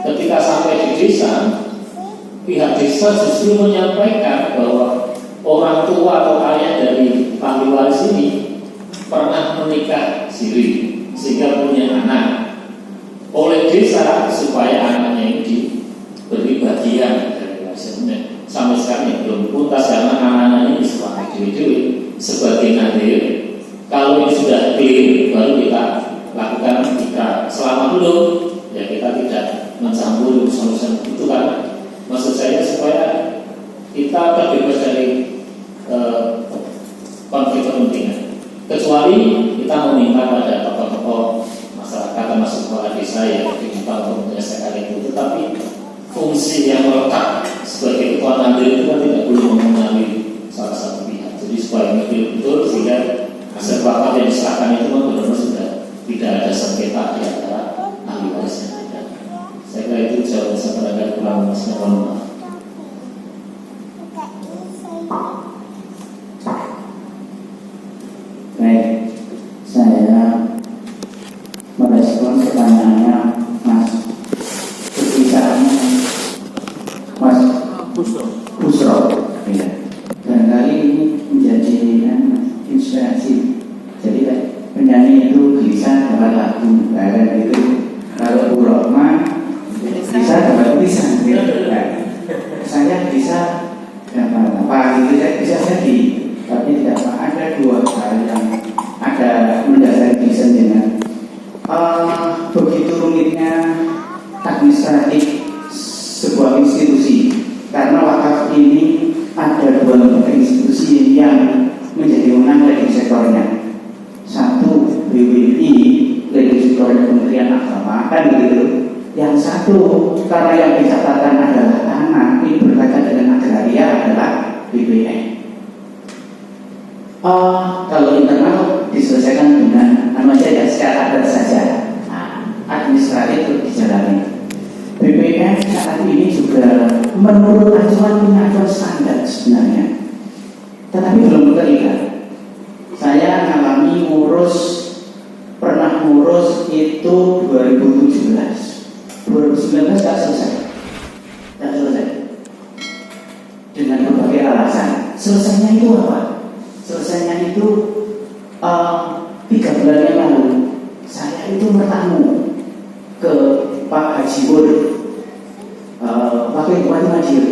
Ketika sampai di desa, pihak desa justru menyampaikan bahwa orang tua atau ayah dari ahli waris ini pernah menikah siri sehingga punya anak. Oleh desa supaya anaknya ini diberi bagian dari warisnya. Sampai sekarang belum tuntas karena anak-anak ini suami dewi-dewi sebagai nadir. Kalau ini sudah clear, baru kita lakukan. Kita selama belum, ya kita tidak mencampur urusan-urusan itu, kan maksud saya supaya kita terbebas dari konflik kepentingan. Kecuali kita meminta pada tokoh-tokoh masyarakat termasuk kepala desa yang diminta untuk menyelesaikan itu. Tetapi fungsi yang melekat sebagai ketua nadir itu kan tidak boleh mengenali salah satu pihak. Jadi supaya ini betul sehingga hasil wakaf yang diserahkan itu benar-benar sudah tidak ada sengketa di antara ahli warisnya. Saya kira itu jawaban saya pada kurang lebihnya. Mohon maaf. Baik, saya merespon pertanyaannya Mas Kepisahannya Mas Busro, ya. Dan kali ini menjadi inspirasi. Jadi penyanyi itu gelisah dapat lagu, dan itu kalau Bu Rohma bisa dapat pisang, gitu. Saya bisa dapat apa gitu, saya bisa jadi, tapi tidak ada 2 hal yang ada mendasari desain dengan begitu rumitnya administratif sebuah institusi. Karena wakaf ini ada 2 lembaga institusi yang menjadi wewenang legislatornya. Satu BWI, legislator Kementerian Agama, kan begitu. Yang satu, karena yang dicatatkan adalah anak, ini berkaitan dengan agraria adalah BPN. Kalau internal diselesaikan dengan saja secara adat saja, administratif itu dijalani. BPN saat ini juga menurut acuan punya acuan standar sebenarnya, tetapi belum terikat. Saya ngalami pernah ngurus itu 2017, 2019 nggak selesai dengan berbagai alasan. Selesainya itu apa? Selesainya itu 3 bulan yang lalu saya itu bertamu ke Pak Haji Wur, Wakil Bupati Madiun.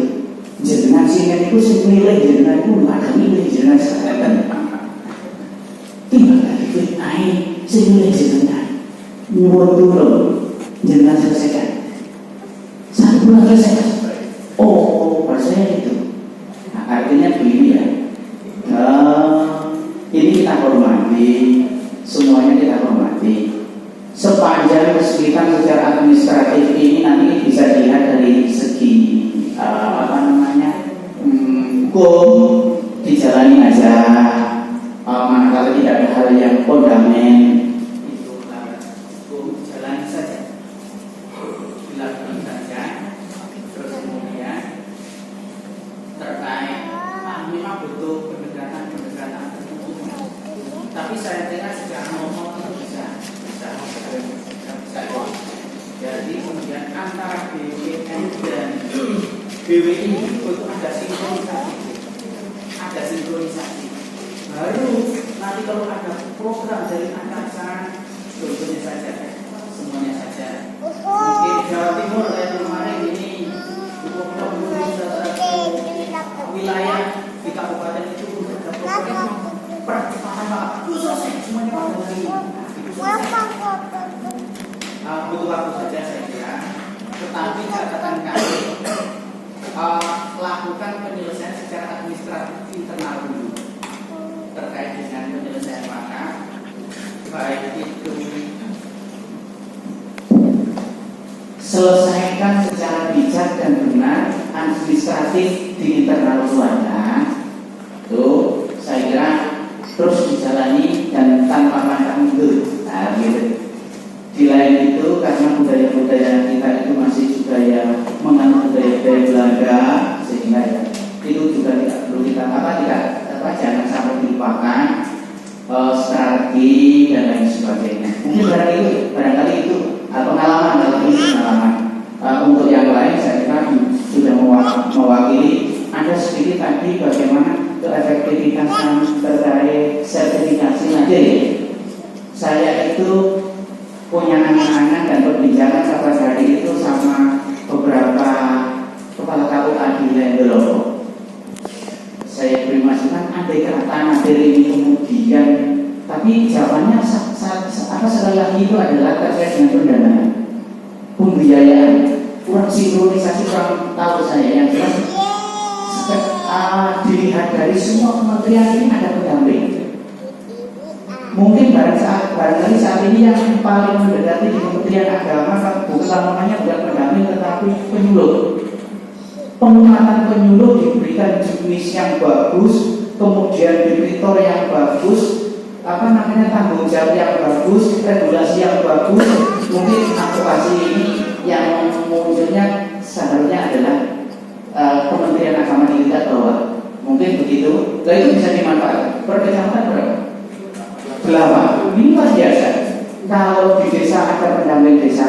Jenengan sini itu senilai jenengan itu nggak ada nilai jenengan sekalian. Tiba lagi naik senilai jenengan nyuwun turun jenengan selesaikan 1 bulan selesai. Maksudnya itu. Nah, artinya begini ya. Ini kita hormati, semuanya kita hormati. Sepanjang kesulitan secara administratif ini nanti bisa dilihat dari segi hukum, dijalani aja. Manakala tidak ada hal yang fundament, itu hukum jalani saja, dilakukan saja. Terus kemudian terkait memang butuh pendekatan tertentu. Tapi saya dengar secara normal itu bisa. Jadi kemudian antara BWN dan BWI itu ada sinkronisasi. Baru nanti kalau ada program dari atasan, contohnya saja, semuanya saja. Mungkin Jawa Timur kayak kemarin ini program wilayah di kabupaten itu ada program percepatan Pak. Selesai semuanya pada hari ini. Butuh waktu saja saya kira. Tetapi catatan kami lakukan penyelesaian secara administratif internal dulu terkait dengan penyelesaian wakaf, baik itu selesaikan secara bijak dan benar administratif di internal keluarga. Itu saya kira terus dijalani dan tanpa pandang mundur. Gitu. Di lain itu karena budaya-budaya kita itu masih juga yang menganut budaya-budaya Belanda, sehingga ya itu juga tidak perlu kita jangan sampai dilupakan strategi dan lain sebagainya. Mungkin barangkali itu pengalaman untuk yang lain saya kira sudah mewakili. Ada sedikit tadi bagaimana keefektifitasan terkait sertifikasi nanti. Saya itu punya angan-angan dan perbincangan pada hari itu sama beberapa kepala KUA di Lendolopo. Saya beri masukan andai kata materi ini kemudian, tapi jawabannya sekali lagi itu adalah terkait dengan pendanaan, pembiayaan, kurang sinkronisasi, kurang tahu saya. Yang jelas dilihat dari semua kementerian ini ada pendamping. Mungkin barangkali saat ini yang paling mendekati di Kementerian Agama bukan namanya pendamping tetapi penyuluh. Penguatan penyuluh diberikan jenis yang bagus, kemudian debitor yang bagus, tanggung jawab yang bagus, regulasi yang bagus. Mungkin advokasi ini yang munculnya seharusnya adalah Kementerian Agama kita bawah. Mungkin begitu. Lalu itu bisa dimanfaatkan. Per kecamatan berapa? 8. Ini luar biasa. Kalau di desa ada pendamping desa,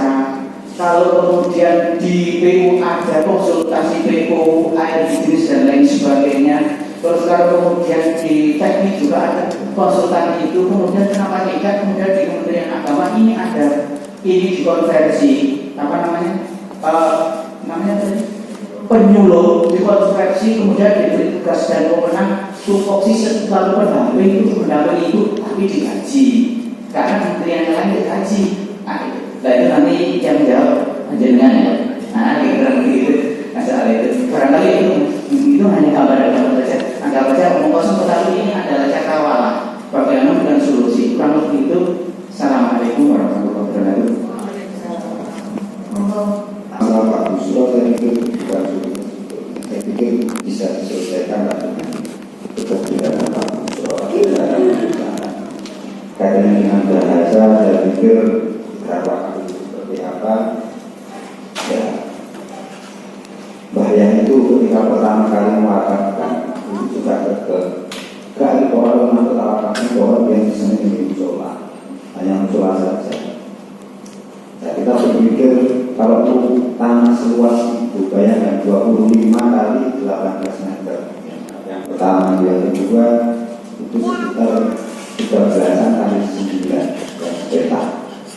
kalau kemudian di PU ada konsultasi PU, air jenis dan lain sebagainya. Terus kalau kemudian di teknik juga ada konsultan itu, kemudian kenapa tidak kemudian di Kementerian Agama ini ada dikonversi penyuluh dikonversi kemudian diberi tugas dan wewenang tupoksi lalu pendamping itu tapi digaji karena kementerian yang lain digaji. Nah itu nanti yang jawab jenengan ya. Nah kira-kira begitu masalah itu. Barangkali itu hanya kabar saja. Anggap saja omong kosong, tetapi ini adalah cakrawala bagaimana dengan solusi. Kurang lebih itu. Assalamualaikum warahmatullahi wabarakatuh. kaitannya dengan bahasa, saya pikir beberapa kali seperti apa ya, bahaya itu ketika pertama kali mewakafkan itu juga kali orang yang terwakafkan orang yang bisa musola, hanya musola saja. Nah, kita berpikir kalau tanah seluas itu bayangkan 25 kali 18 meter. Yang pertama, yang kedua itu sekitar 13 kali 9 dan peta.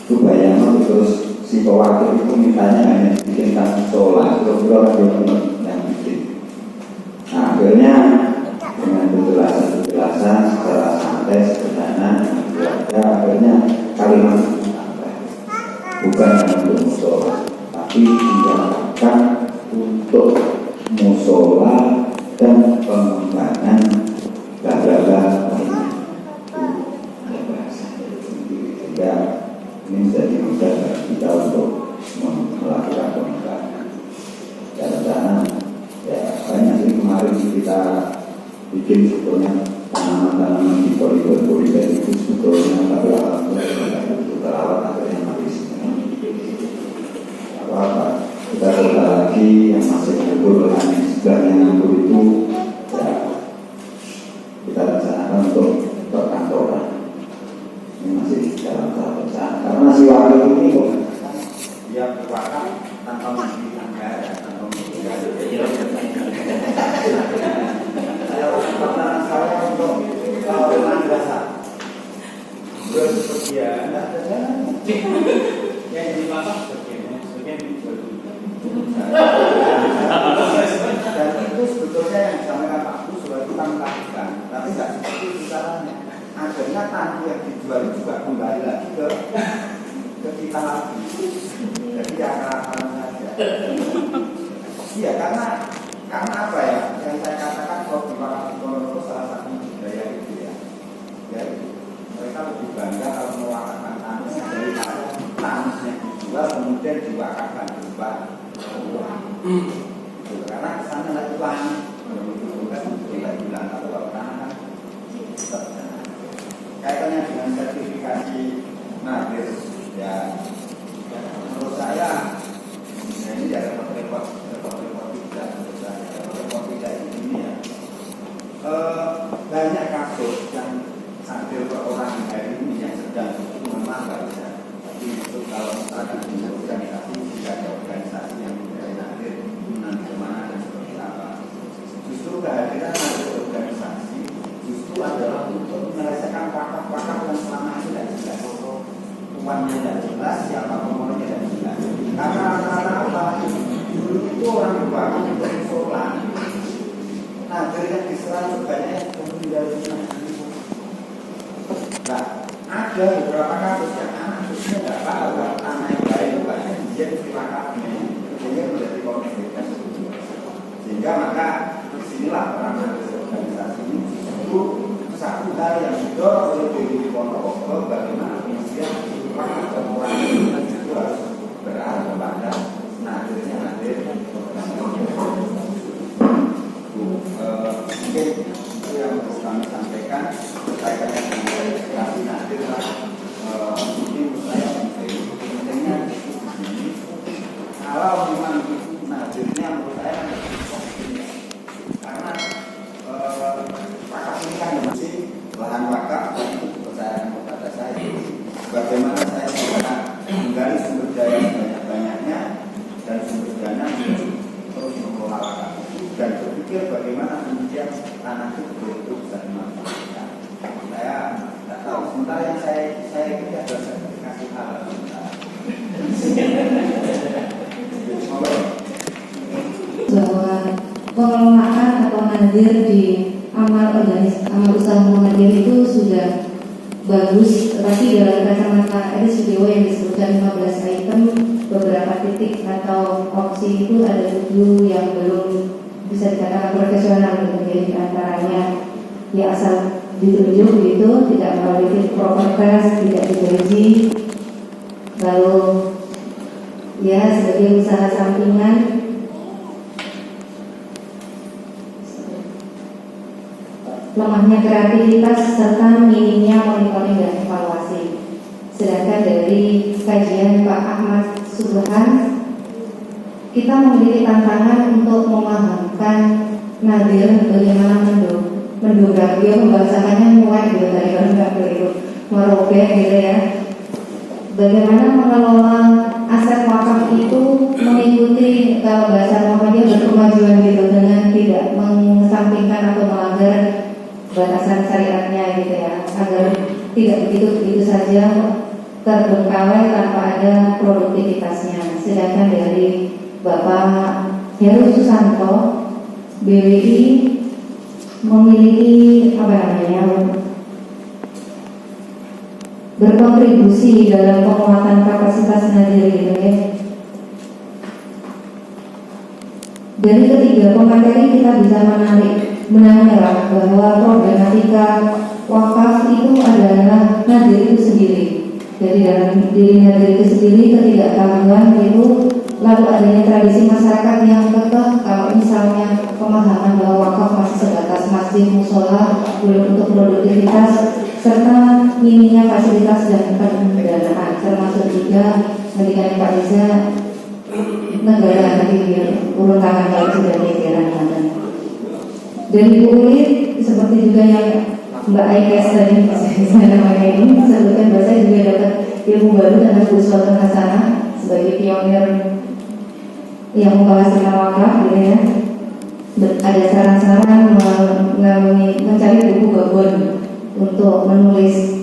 Itu bayangkan terus si pewakil itu mintanya hanya bikin tanah musola, kira-kira yang bikin. Nah, akhirnya dengan penjelasan secara santai, sederhana, keluarga, akhirnya kalimat bukan hanya untuk musola, tapi dilakukan untuk musola dan pengembangan bla-bla-bla lainnya. Ada bahasa sehingga ini menjadi mudah bagi kita untuk melakukan pengembangan. Karena ya banyak sih kemarin kita bikin sebetulnya tanaman-tanaman di koridor-koridor itu sebetulnya, tapi alhamdulillah itu terawat akhirnya mati semua. Apa-apa kita coba lagi yang masih nganggur, yang sebelahnya nganggur itu ya kita rencanakan untuk perkantoran. Ini masih dalam tahap rencana karena masih waktu ini kok dia berwakaf tanpa memiliki anggaran, tanpa memiliki saya untuk madrasah bersedia yang di bawah sebagian dijual dan itu sebetulnya yang disampaikan Pak Bu sudah kita melakukan, tapi tidak seperti itu caranya. Akhirnya tanah yang dijual juga kembali lagi ke kita lagi, jadi akal-akalan saja. Iya, karena apa ya yang saya katakan kalau di Wakaf Ponorogo salah satu budaya itu ya mereka lebih bangga kalau mewakafkan tanahnya daripada tanahnya dijual kemudian diwakafkan berupa uang. Karena kesannya lagi uang itu bukan tidak bilang kalau tanah kan kaitannya dengan sertifikasi nadir ya menurut saya ini ya repot banyak kasus yang sambil orang hari ini yang sedang memang nggak bisa. Tapi itu kalau misalkan di organisasi tidak ada organisasi yang menjadi nadir nanti kemana dan seperti apa. Justru kehadiran dari organisasi justru adalah untuk menyelesaikan wakaf-wakaf yang selama ini tidak jelas. Uangnya tidak jelas, siapa pemulanya tidak jelas. Karena rata-rata dulu itu orang berwakaf untuk musola. Nah, yang diserang sebanyak dari nah, ada beberapa kasus yang anak-anaknya tidak tahu anak yang baik bukannya dia diwakafnya sehingga menjadi konflik sehingga maka disinilah peran organisasi ini itu satu hal yang didorong oleh PBB Ponorogo bagaimana kemudian wakaf dan orang itu harus berarah kepada nadirnya nadir mungkin itu yang perlu kami sampaikan kaitannya dengan verifikasi nadir mungkin saya pentingnya ini kalau memang nadirnya menurut saya karena wakaf ini kan masih lahan wakaf dan itu kepercayaan kepada saya bagaimana saya bisa menggali sumber daya sebanyak-banyaknya dan sumber dana terus mengelola wakaf dan berpikir bagaimana kemudian tanah itu betul bisa dimanfaatkan. Saya tidak tahu. Sementara yang saya ini adalah sertifikasi halal. Bahwa pengelolaan atau nadir di amal usaha muhadir itu sudah bagus, tetapi dalam kacamata RSUDO yang disebutkan 15 item beberapa titik atau opsi itu ada 7 yang belum bisa dikatakan profesional gitu. Jadi antaranya ya asal ditunjuk gitu, tidak melalui fit propertas, tidak digaji, lalu ya sebagai usaha sampingan lemahnya kreativitas serta minimnya monitoring dan evaluasi. Sedangkan dari kajian Pak Ahmad Subhan, kita memiliki tantangan untuk memahamkan Nadir bagaimana mendobrak. Dia membahasakannya mulai dari merobek gitu ya. Bagaimana mengelola aset wakaf itu mengikuti bahasa Muhammadiyah berkemajuan gitu, dengan tidak mengesampingkan atau melanggar batasan syariatnya gitu ya, agar tidak begitu saja terbengkalai tanpa ada produktivitasnya. Sedangkan dari Bapak Heru Susanto, BWI memiliki berkontribusi dalam penguatan kapasitas Nadir gitu ya. Dari ketiga pemateri kita bisa menangkap bahwa problematika wakaf itu adalah Nadir itu sendiri. Jadi dalam diri Nadir itu sendiri ketidaktahuan itu, lalu adanya tradisi masyarakat yang kekeh kalau misalnya pemahaman bahwa wakaf masih sebatas masjid, musola, belum untuk produktivitas, serta minimnya fasilitas dan pendanaan, termasuk juga ketika Pak Riza negara nanti urun tangan kalau sudah dikirakan. Dari Bu Ulit seperti juga yang Mbak Aikes tadi saya namanya ini sebutkan bahwa saya juga dapat ilmu baru dan Uswatun Hasanah sebagai pionir yang menghasilkan wakaf gitu ya. Ada saran-saran mencari buku babon untuk menulis.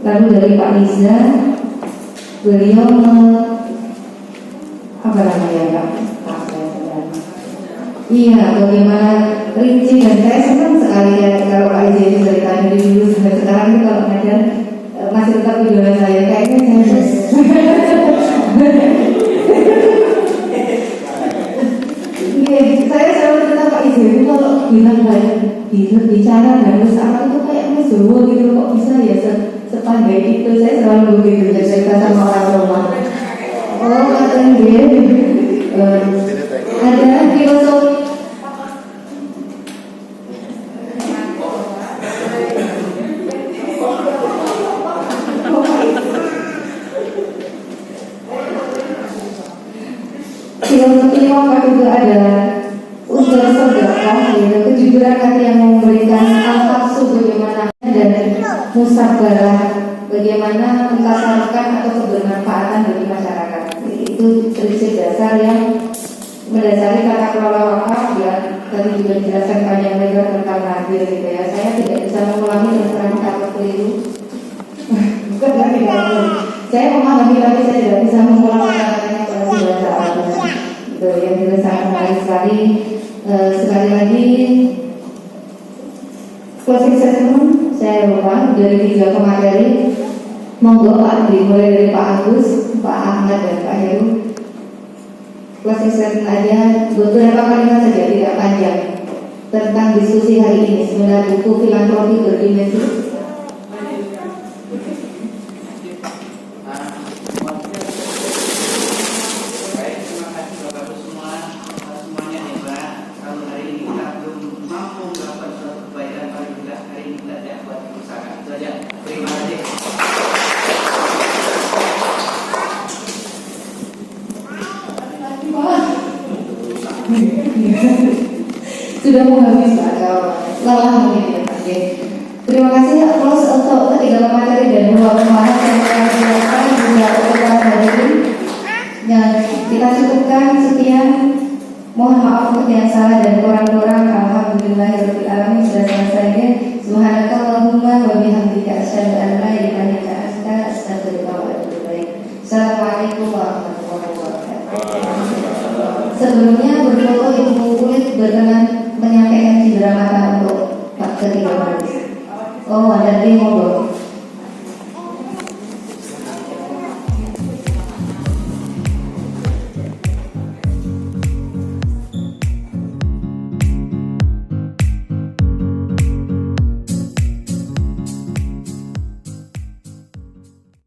Lalu dari Pak Riza, beliau iya, bagaimana rinci, dan saya senang sekali ya kalau Pak Riza itu dari tadi dulu sampai sekarang itu kalau ngajar masih tetap idola saya, kayaknya saya saya selalu cerita Pak Riza itu kalau bilang bicara dan bersama itu kayak Mas Jowo gitu, kok bisa ya sepandai itu. Saya selalu begitu cerita sama orang rumah. Oh, katanya dia ada filosofi. Filosofi wakaf itu adalah unsur sedekah, yaitu kejujuran hati yang memberikan al-nafsu bagaimana dan musabarah bagaimana mentasarufkan atau kebermanfaatan bagi masyarakat. Itu prinsip dasar yang mendasari tata kelola wakaf. Ya, tadi juga dijelaskan panjang lebar tentang Nadir gitu ya. Saya tidak bisa mengulangi dan terang kata keliru. Bukan lagi saya memahami tapi saya tidak bisa mengulang kata-katanya pada bahasa Arab. Itu yang jelas sangat menarik sekali. Sekali lagi closing statement saya lupa dari 3 pemateri. Monggo Pak, dimulai dari Pak Agus, Pak Ahmad dan Pak Heru. Closing statement aja, beberapa kalimat saja, tidak panjang, tentang diskusi hari ini. Sebenarnya buku filantropi berdimensi. Sudah mau habis atau lelah mungkin ya. Terima kasih aplaus untuk ketiga pemateri dan 2 pemaham yang telah dilakukan juga untuk hari ini. Dan kita cukupkan sekian. Mohon maaf untuk yang salah dan kurang-kurang. Alhamdulillahirabbil alamin, sudah selesai ya. Subhanakallahumma wa bihamdika asyhadu an la ilaha illa anta astaghfiruka wa atubu ilaik. Assalamualaikum warahmatullahi wabarakatuh. Sebelumnya berfoto Ibu Kulit berkenan menyampaikan cindera mata untuk Pak Ketua. Oh, ada demo.